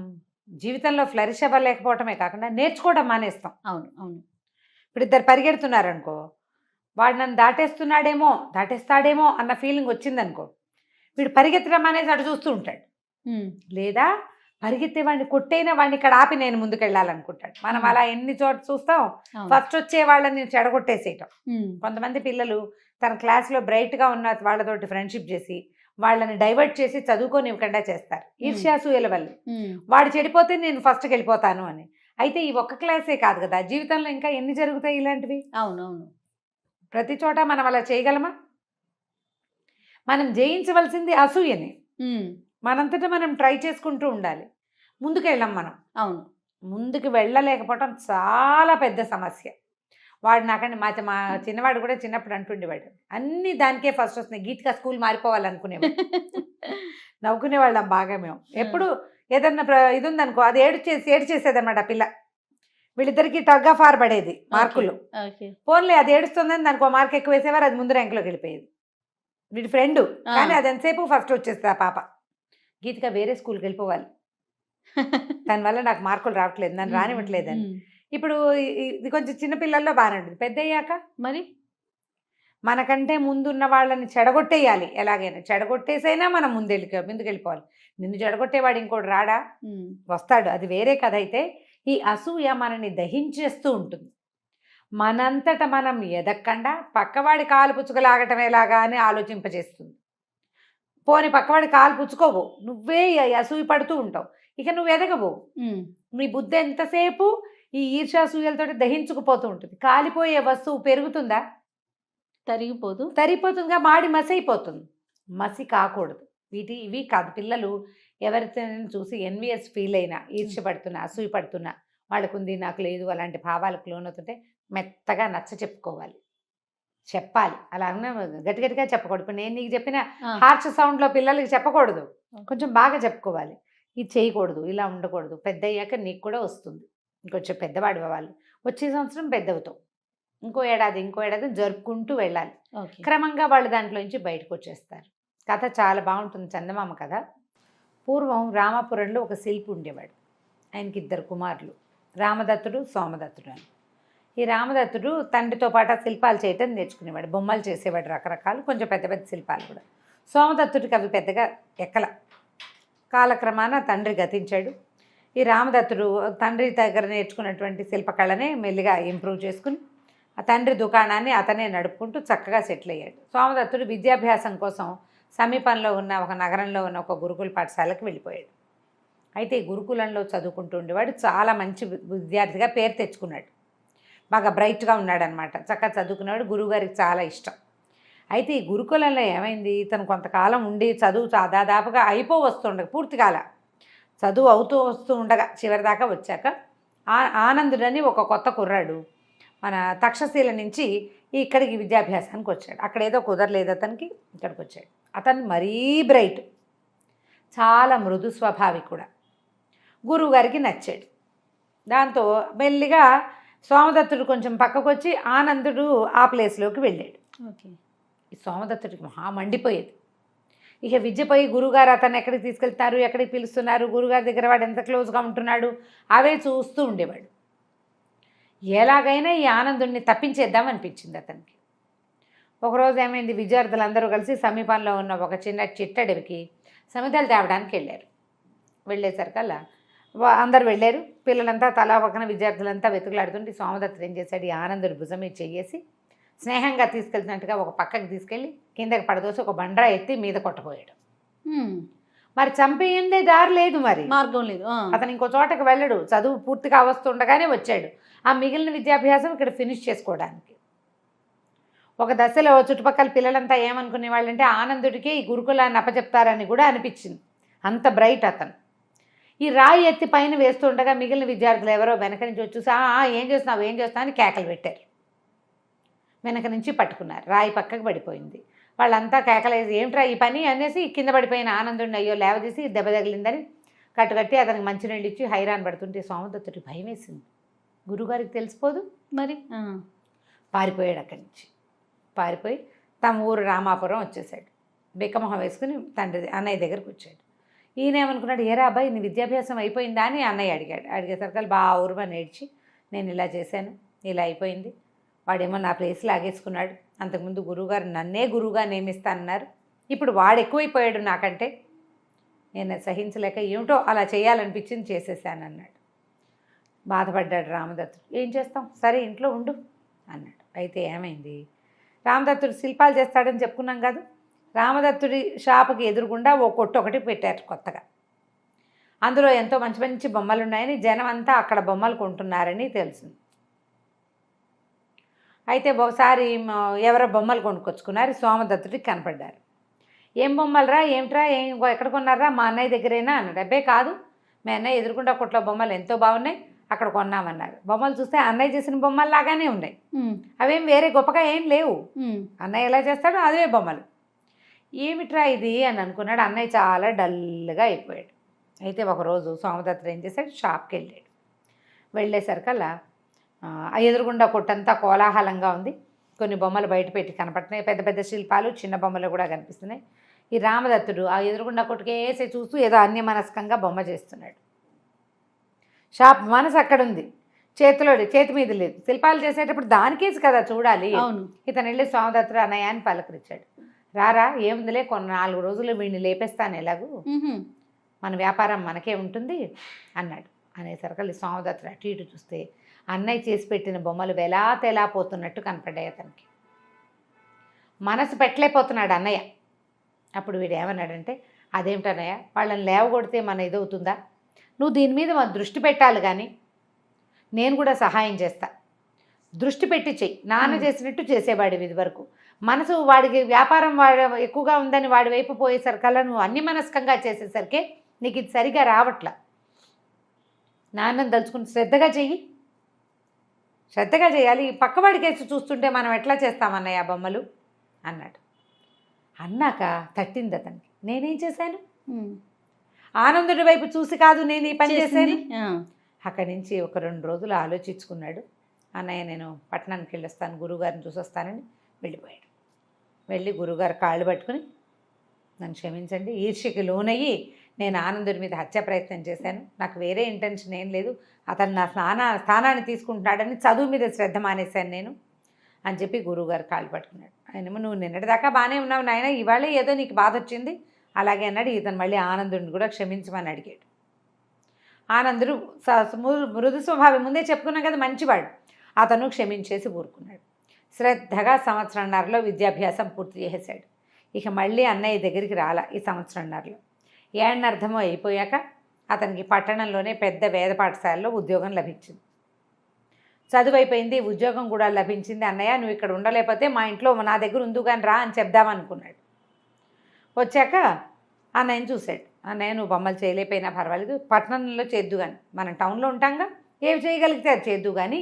జీవితంలో ఫ్లరిష్ అవ్వలేకపోవటమే కాకుండా నేర్చుకోవడం మానేస్తాం. అవును అవును. ఇప్పుడు ఇద్దరు పరిగెడుతున్నారనుకో, వాడు నన్ను దాటేస్తాడేమో అన్న ఫీలింగ్ వచ్చిందనుకో, వీడు పరిగెత్తడం అనేది అటు చూస్తూ ఉంటాడు. లేదా పరిగెత్తే వాడిని కొట్టైనా వాడిని ఇక్కడ ఆపి నేను ముందుకు వెళ్ళాలనుకుంటాడు. మనం అలా ఎన్ని చోట్ల చూస్తాం. ఫస్ట్ వచ్చే వాళ్ళని చెడగొట్టేసేయటం. కొంతమంది పిల్లలు తన క్లాస్లో బ్రైట్గా ఉన్న వాళ్ళతోటి ఫ్రెండ్షిప్ చేసి వాళ్ళని డైవర్ట్ చేసి చదువుకోనివ్వకుండా చేస్తారు ఈర్ష్యాసూయల వల్ల. వాడు చెడిపోతే నేను ఫస్ట్కి వెళ్ళిపోతాను అని. అయితే ఈ ఒక్క క్లాసే కాదు కదా, జీవితంలో ఇంకా ఎన్ని జరుగుతాయి ఇలాంటివి. అవునవును. ప్రతి చోట మనం అలా చేయగలమా? మనం జయించవలసింది అసూయని. మనంతటా మనం ట్రై చేసుకుంటూ ఉండాలి. ముందుకు వెళ్ళాం మనం. అవును. ముందుకు వెళ్ళలేకపోవటం చాలా పెద్ద సమస్య. వాడు నాకంటే మా చిన్నవాడు కూడా చిన్నప్పుడు అంటుండేవాడు, అన్ని దానికే ఫస్ట్ వస్తున్నాయి, గీతిక స్కూల్ మారిపోవాలనుకునేవాడు. నవ్వుకునేవాళ్ళం బాగా మేము. ఎప్పుడు ఏదన్నా ఇది ఉందనుకో అది ఏడ్చేసేదన్నమాట పిల్ల. వీళ్ళిద్దరికి టగ్ ఆఫ్ వార్ పడేది మార్కులు. పోన్లే అది ఏడుస్తుందని దానికి మార్క్ ఎక్కువ వేసేవారు, అది ముందు ర్యాంకులోకి వెళ్ళిపోయేది. వీడి ఫ్రెండ్ కానీ అది ఎంతసేపు ఫస్ట్ వచ్చేస్తుంది ఆ పాప. గీతిక వేరే స్కూల్కి వెళ్ళిపోవాలి, దానివల్ల నాకు మార్కులు రావట్లేదు, నన్ను రానివ్వట్లేదని. ఇప్పుడు ఇది కొంచెం చిన్నపిల్లల్లో బాగానే ఉంటుంది. పెద్ద అయ్యాక మరి మనకంటే ముందున్న వాళ్ళని చెడగొట్టేయాలి. ఎలాగైనా చెడగొట్టేసైనా మనం ముందుకు వెళ్ళిపోవాలి. నిన్ను చెడగొట్టేవాడు ఇంకోటి రాడా? వస్తాడు, అది వేరే కథ. అయితే ఈ అసూయ మనని దహించేస్తూ ఉంటుంది. మనంతట మనం ఎదక్కండా పక్కవాడి కాలు పుచ్చుకలాగటం ఎలాగా అని ఆలోచింపజేస్తుంది. పోని పక్కవాడి కాలు పుచ్చుకోవు, నువ్వే అసూయ పడుతూ ఉంటావు, ఇక నువ్వు ఎదగవు. నీ బుద్ధి ఎంతసేపు ఈ ఈర్ష్యాసూయలతో దహించుకుపోతూ ఉంటుంది. కాలిపోయే వస్తువు పెరుగుతుందా? తరిగిపోతుందిగా, మాడి మసి అయిపోతుంది. మసి కాకూడదు. ఇవి కాదు. పిల్లలు ఎవరితో చూసి ఎన్విఎస్ ఫీల్ అయినా, ఈర్ష్యపడుతున్నా, అసూయ పడుతున్నా, వాళ్ళకుంది నాకు లేదు అలాంటి భావాలకు లోనవుతుంటే మెత్తగా నచ్చ చెప్పుకోవాలి, చెప్పాలి. అలా గట్టిగా చెప్పకూడదు. ఇప్పుడు నేను నీకు చెప్పిన హార్ష్ సౌండ్లో పిల్లలకి చెప్పకూడదు, కొంచెం బాగా చెప్పుకోవాలి. ఇది చేయకూడదు, ఇలా ఉండకూడదు. పెద్ద అయ్యాక నీకు కూడా వస్తుంది, ఇంకొంచెం పెద్దవాడు అవ్వాలి, వచ్చే సంవత్సరం పెద్దవుతావు, ఇంకో ఏడాది జరుపుకుంటూ వెళ్ళాలి. క్రమంగా వాళ్ళు దాంట్లో నుంచి బయటకు వచ్చేస్తారు. కథ చాలా బాగుంటుంది, చందమామ కథ. పూర్వం రామాపురంలో ఒక శిల్పి ఉండేవాడు. ఆయనకి 2 కుమారులు, రామదత్తుడు, సోమదత్తుడు అని. ఈ రామదత్తుడు తండ్రితో పాటు శిల్పాలు చేయటం నేర్చుకునేవాడు, బొమ్మలు చేసేవాడు, రకరకాలు, కొంచెం పెద్ద పెద్ద శిల్పాలు కూడా. సోమదత్తుడికి అవి పెద్దగా ఎక్కల. కాలక్రమాన తండ్రి గతించాడు. ఈ రామదత్తుడు తండ్రి దగ్గర నేర్చుకున్నటువంటి శిల్పకళనే మెల్లిగా ఇంప్రూవ్ చేసుకుని ఆ తండ్రి దుకాణాన్ని అతనే నడుపుకుంటూ చక్కగా సెటిల్ అయ్యాడు. సోమదత్తుడు విద్యాభ్యాసం కోసం సమీపంలో ఉన్న ఒక నగరంలో ఉన్న ఒక గురుకుల పాఠశాలకు వెళ్ళిపోయాడు. అయితే ఈ గురుకులంలో చదువుకుంటూ ఉండేవాడు. చాలా మంచి విద్యార్థిగా పేరు తెచ్చుకున్నాడు, బాగా బ్రైట్గా ఉన్నాడనమాట, చక్కగా చదువుకున్నాడు. గురువుగారికి చాలా ఇష్టం. అయితే ఈ గురుకులంలో ఏమైంది, ఇతను కొంతకాలం ఉండి చదువు దాదాపుగా వస్తుండగా, పూర్తి కాల చదువు అవుతూ వస్తూ ఉండగా చివరిదాకా వచ్చాక ఆనందుడని ఒక కొత్త కుర్రాడు మన తక్షశీల నుంచి ఇక్కడికి విద్యాభ్యాసానికి వచ్చాడు. అక్కడ ఏదో కుదరలేదు అతనికి, ఇక్కడికి వచ్చాడు. అతను మరీ బ్రైట్, చాలా మృదు స్వభావి కూడా. గురువుగారికి నచ్చాడు. దాంతో మెల్లిగా సోమదత్తుడు కొంచెం పక్కకు వచ్చి ఆనందుడు ఆ ప్లేస్లోకి వెళ్ళాడు. ఈ సోమదత్తుడికి మహా మండిపోయేది. ఇక విద్యపై గురువుగారు అతను ఎక్కడికి తీసుకెళ్తారు, ఎక్కడికి పిలుస్తున్నారు, గురుగారి దగ్గర వాడు ఎంత క్లోజ్గా ఉంటున్నాడు, అవే చూస్తూ ఉండేవాడు. ఎలాగైనా ఈ ఆనందుడిని తప్పించేద్దాం అనిపించింది అతనికి. ఒకరోజు ఏమైంది, విద్యార్థులందరూ కలిసి సమీపంలో ఉన్న ఒక చిన్న చిట్టడవికి సమిధలు తేవడానికి వెళ్ళారు. వెళ్ళేసరికల్లా అందరు వెళ్ళారు. పిల్లలంతా తలా పక్కన విద్యార్థులంతా వెతుకులాడుతుంటే సోమదత్తుడు ఏం చేశాడు, ఈ ఆనందుడి భుజం మీద చెయ్యేసి స్నేహంగా తీసుకెళ్తున్నట్టుగా ఒక పక్కకి తీసుకెళ్ళి కిందకి పడదోసి ఒక బండరా ఎత్తి మీద కొట్టబోయాడు. మరి చంపేయందే దారి లేదు, మరి మార్గం లేదు. అతను ఇంకో చోటకి వెళ్ళడు, చదువు పూర్తిగా వస్తుండగానే వచ్చాడు ఆ మిగిలిన విద్యాభ్యాసం ఇక్కడ ఫినిష్ చేసుకోవడానికి. ఒక దశలో చుట్టుపక్కల పిల్లలంతా ఏమనుకునే వాళ్ళంటే ఆనందుడికి ఈ గురుకులాన్ని అప్పచెప్తారని కూడా అనిపించింది, అంత బ్రైట్ అతను. ఈ రాయి ఎత్తి పైన వేస్తుండగా మిగిలిన విద్యార్థులు ఎవరో వెనక నుంచి వచ్చి చూసి ఏం చేస్తున్నావు అని కేకలు పెట్టారు. వెనక నుంచి పట్టుకున్నారు. రాయి పక్కకు పడిపోయింది. వాళ్ళంతా కేకలేసి ఏమిట్రా ఈ పని అనేసి కింద పడిపోయిన ఆనందుడిని అయ్యో లేవదీసి దెబ్బ తగిలిందని కట్టుకట్టి అతనికి మంచినీళ్ళు ఇచ్చి హైరాన్ పడుతుంటే సోమదత్తుడికి భయం వేసింది. గురుగారికి తెలిసిపోదు మరి. పారిపోయాడు అక్కడి నుంచి. పారిపోయి తమ ఊరు రామాపురం వచ్చేసాడు. బిక్కమొహం వేసుకుని అన్నయ్య దగ్గరకు వచ్చాడు. ఈయన ఏమనుకున్నాడు, ఏరా అబ్బాయి నీ విద్యాభ్యాసం అయిపోయిందా అని అన్నయ్య అడిగాడు. అడిగేసరికి బాగా ఊరుమని ఏడ్చి నేను ఇలా చేశాను, ఇలా అయిపోయింది, వాడేమో నా ప్లేస్ లాగేసుకున్నాడు, అంతకుముందు గురువుగారు నన్నే గురువుగా నియమిస్తానన్నారు, ఇప్పుడు వాడు ఎక్కువైపోయాడు నాకంటే, నేను సహించలేక ఏమిటో అలా చేయాలనిపించింది చేసేసాను అన్నాడు. బాధపడ్డాడు రామదత్తుడు. ఏం చేస్తాం, సరే ఇంట్లో ఉండు అన్నాడు. అయితే ఏమైంది, రామదత్తుడు శిల్పాలు చేస్తాడని చెప్పుకున్నాం కదా, రామదత్తుడి షాపుకి ఎదురుగుండా ఓ కొట్టు ఒకటి పెట్టారు కొత్తగా. అందులో ఎంతో మంచి మంచి బొమ్మలు ఉన్నాయని జనం అంతా అక్కడ బొమ్మలు కొంటున్నారని తెలిసింది. అయితే ఒకసారి ఎవరో బొమ్మలు కొనుక్కొచ్చుకున్నారు, సోమదత్తుడికి కనపడ్డారు. ఏం బొమ్మలరా, ఏమిట్రా, ఎక్కడ కొన్నారా, మా అన్నయ్య దగ్గరేనా అన్నాడు. అబ్బే కాదు, మీ అన్నయ్య ఎదురుకుండా కొట్లో బొమ్మలు ఎంతో బాగున్నాయి, అక్కడ కొన్నామన్నారు. బొమ్మలు చూస్తే అన్నయ్య చేసిన బొమ్మలు లాగానే ఉన్నాయి, అవేం వేరే గొప్పగా ఏం లేవు, అన్నయ్య ఎలా చేస్తాడో అదే బొమ్మలు. ఏమిట్రా ఇది అని అనుకున్నాడు. అన్నయ్య చాలా డల్గా అయిపోయాడు. అయితే ఒకరోజు సోమదత్తుడు ఏం చేశాడు, షాప్కి వెళ్ళాడు. వెళ్ళేసరికల్లా ఆ ఎదురుగుండా కొట్టంతా కోలాహలంగా ఉంది. కొన్ని బొమ్మలు బయట పెట్టి కనపడుతున్నాయి, పెద్ద పెద్ద శిల్పాలు, చిన్న బొమ్మలు కూడా కనిపిస్తున్నాయి. ఈ రామదత్తుడు ఆ ఎదురుగుండా కొట్టుకేసి చూస్తూ ఏదో అన్యమనస్కంగా బొమ్మ చేస్తున్నాడు. షాప్ మనసు అక్కడుంది, చేతి మీద లేదు. శిల్పాలు చేసేటప్పుడు దానికేసి కదా చూడాలి. ఇతను వెళ్ళి సోమదత్తుడు అన్నయ్య అని పలకరించాడు. రారా, ఏముందిలే, కొన్ని 4 రోజులు వీడిని లేపేస్తాను, ఎలాగూ మన వ్యాపారం మనకే ఉంటుంది అన్నాడు. అనేసరికి సోమదత్తుడు అటు ఇటు చూస్తే అన్నయ్య చేసి పెట్టిన బొమ్మలు వెలా తెలాపోతున్నట్టు కనపడ్డాయి అతనికి. మనసు పెట్టలేకపోతున్నాడు అన్నయ్య. అప్పుడు వీడు ఏమన్నాడంటే, అదేమిటన్నయ్య, వాళ్ళని లేవగొడితే మన ఇదవుతుందా, నువ్వు దీని మీద మన దృష్టి పెట్టాలి, కానీ నేను కూడా సహాయం చేస్తా, దృష్టి పెట్టి చెయ్యి. నాన్న చేసినట్టు చేసేవాడివి ఇది వరకు. మనసు వాడికి వ్యాపారం ఎక్కువగా ఉందని వాడి వైపు పోయేసరికల్లా నువ్వు అన్ని మనస్కంగా చేసేసరికి నీకు ఇది సరిగా రావట్లా. నాన్నని తలుచుకుని శ్రద్ధగా చెయ్యి, శ్రద్ధగా చేయాలి. పక్కవాడి కేసు చూస్తుంటే మనం ఎట్లా చేస్తామన్నయ్య ఆ బొమ్మలు అన్నాడు. అన్నాక తట్టింది అతనికి. నేనేం చేశాను, ఆనందుడి వైపు చూసి కాదు నేను ఈ పని చేశాను. అక్కడి నుంచి ఒక 2 రోజులు ఆలోచించుకున్నాడు. అన్నయ్య నేను పట్టణానికి వెళ్ళొస్తాను, గురువుగారిని చూసొస్తానని వెళ్ళిపోయాడు. వెళ్ళి గురువుగారు కాళ్ళు పట్టుకుని, నన్ను క్షమించండి, ఈర్ష్యకి లోనయ్యి నేను ఆనందుడి మీద హత్య ప్రయత్నం చేశాను, నాకు వేరే ఇంటెన్షన్ ఏం లేదు, అతను నా స్థానాన్ని తీసుకుంటున్నాడని చదువు మీద శ్రద్ధ మానేశాను నేను అని చెప్పి గురువుగారు కాళ్ళు పట్టుకున్నాడు. ఆయనేమో నువ్వు నిన్నటిదాకా బాగానే ఉన్నావు నాయన, ఇవాళే ఏదో నీకు బాధ వచ్చింది అలాగే అన్నాడు. ఇతను మళ్ళీ ఆనందుడిని కూడా క్షమించమని అడిగాడు. ఆనందుడు మృదు స్వభావం, ముందే చెప్పుకున్నాం కదా, మంచివాడు. అతను క్షమించేసి ఊరుకున్నాడు. శ్రద్ధగా 1.5 విద్యాభ్యాసం పూర్తి చేసేశాడు. ఇక మళ్ళీ అన్నయ్య దగ్గరికి రాలా ఈ 1.5 ఏడనర్థమో అయిపోయాక అతనికి పట్టణంలోనే పెద్ద వేద పాఠశాలలో ఉద్యోగం లభించింది. చదువు అయిపోయింది, ఉద్యోగం కూడా లభించింది. అన్నయ్య నువ్వు ఇక్కడ ఉండలేకపోతే మా ఇంట్లో నా దగ్గర ఉందు కానీ రా అని చెప్దామనుకున్నాడు. వచ్చాక అన్నయ్యని చూశాడు. అన్నయ్య నువ్వు బొమ్మలు చేయలేకపోయినా పర్వాలేదు, పట్టణంలో చేద్దు కానీ, మనం టౌన్లో ఉంటాంగా, ఏవి చేయగలిగితే అది చేద్దు కానీ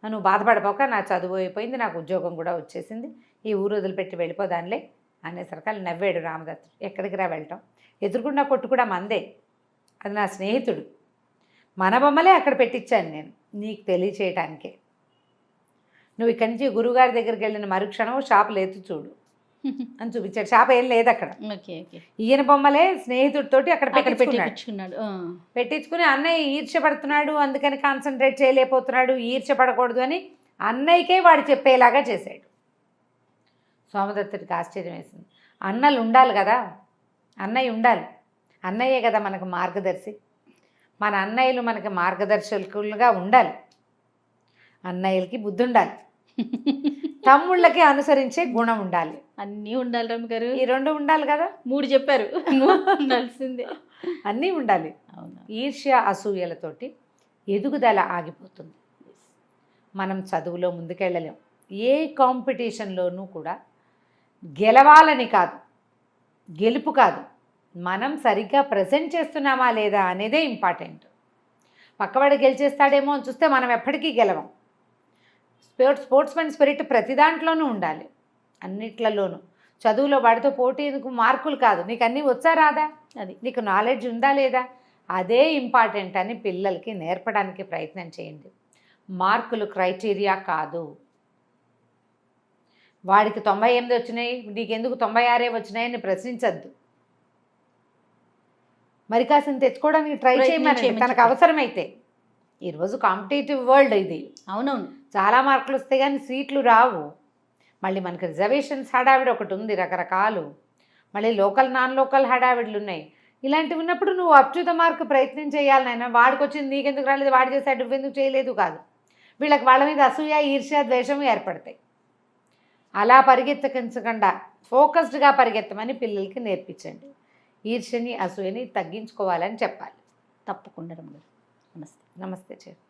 నువ్వు బాధపడిపోక, నా చదువు అయిపోయింది, నాకు ఉద్యోగం కూడా వచ్చేసింది, ఈ ఊరు వదిలిపెట్టి వెళ్ళిపోదానిలే అనేసరికి నవ్వాడు రామదత్తుడు. ఎక్కడికి రా వెళ్ళటం, ఎదురుకుండా కొట్టు కూడా మందే, అది నా స్నేహితుడు, మన బొమ్మలే అక్కడ పెట్టించాను నేను నీకు తెలియచేయటానికే. నువ్వు ఇక్కడి నుంచి గురువుగారి దగ్గరికి వెళ్ళిన మరుక్షణం షాపు లేదు చూడు అని చూపించాడు. షాప్ ఏం లేదు అక్కడ, ఈయన బొమ్మలే స్నేహితుడితోటి అక్కడ పెట్టించుకున్నాడు. పెట్టించుకుని అన్నయ్య ఈర్ష్యపడుతున్నాడు, అందుకని కాన్సన్ట్రేట్ చేయలేకపోతున్నాడు, ఈర్ష్యపడకూడదు అని అన్నయ్యకే వాడు చెప్పేలాగా చేశాడు. సోమదత్తుడికి ఆశ్చర్యం వేసింది. అన్నలు ఉండాలి కదా, అన్నయ్య ఉండాలి, అన్నయ్యే కదా మనకు మార్గదర్శి, మన అన్నయ్యలు మనకి మార్గదర్శకులుగా ఉండాలి, అన్నయ్యలకి బుద్ధి ఉండాలి, తమ్ముళ్ళకి అనుసరించే గుణం ఉండాలి, అన్నీ ఉండాలి రమ్య గారు. ఈ 2 ఉండాలి కదా, 3 చెప్పారు, ఉండాల్సిందే, అన్నీ ఉండాలి. ఈర్ష్య అసూయలతోటి ఎదుగుదల ఆగిపోతుంది. మనం చదువులో ముందుకెళ్ళలేం. ఏ కాంపిటీషన్లోనూ కూడా గెలవాలని కాదు, గెలుపు కాదు, మనం సరిగ్గా ప్రజెంట్ చేస్తున్నామా లేదా అనేదే ఇంపార్టెంట్. పక్కవాడు గెలిచేస్తాడేమో అని చూస్తే మనం ఎప్పటికీ గెలవం. స్పోర్ట్స్మెన్ స్పిరిట్ ప్రతి దాంట్లోనూ ఉండాలి, అన్నిట్లలోనూ. చదువులో వాడితో పోటీ మార్కులు కాదు, నీకు అన్నీ వచ్చా రాదా, అది నీకు నాలెడ్జ్ ఉందా లేదా, అదే ఇంపార్టెంట్ అని పిల్లలకి నేర్పడానికి ప్రయత్నం చేయండి. మార్కులు క్రైటీరియా కాదు. వాడికి 98 వచ్చినాయి, నీకెందుకు 96 వచ్చినాయని ప్రశ్నించద్దు. మరి కాసిన తెచ్చుకోవడానికి ట్రై చేయమని తనకు అవసరమైతే. ఈరోజు కాంపిటేటివ్ వరల్డ్ ఇది. అవునవును, చాలా మార్కులు వస్తే కానీ సీట్లు రావు. మళ్ళీ మనకి రిజర్వేషన్స్ హడావిడి ఒకటి ఉంది, రకరకాలు. మళ్ళీ లోకల్ నాన్ లోకల్ హడావిడులు ఉన్నాయి. ఇలాంటివి ఉన్నప్పుడు నువ్వు అప్ టు ద మార్క్ ప్రయత్నం చేయాలి నాయన. వాడికి వచ్చింది నీకెందుకు రాలేదు, వాడు చేశాడు నువ్వెందుకు చేయలేదు కాదు. వీళ్ళకి వాళ్ళ మీద అసూయ, ఈర్ష్య, ద్వేషం ఏర్పడతాయి. అలా పరిగెత్తకుండా ఫోకస్డ్గా పరిగెత్తమని పిల్లలకి నేర్పించండి. ఈర్ష్యని, అసూయని తగ్గించుకోవాలని చెప్పాలి. తప్పకుండా రమగారు. నమస్తే. నమస్తే చెల్లి.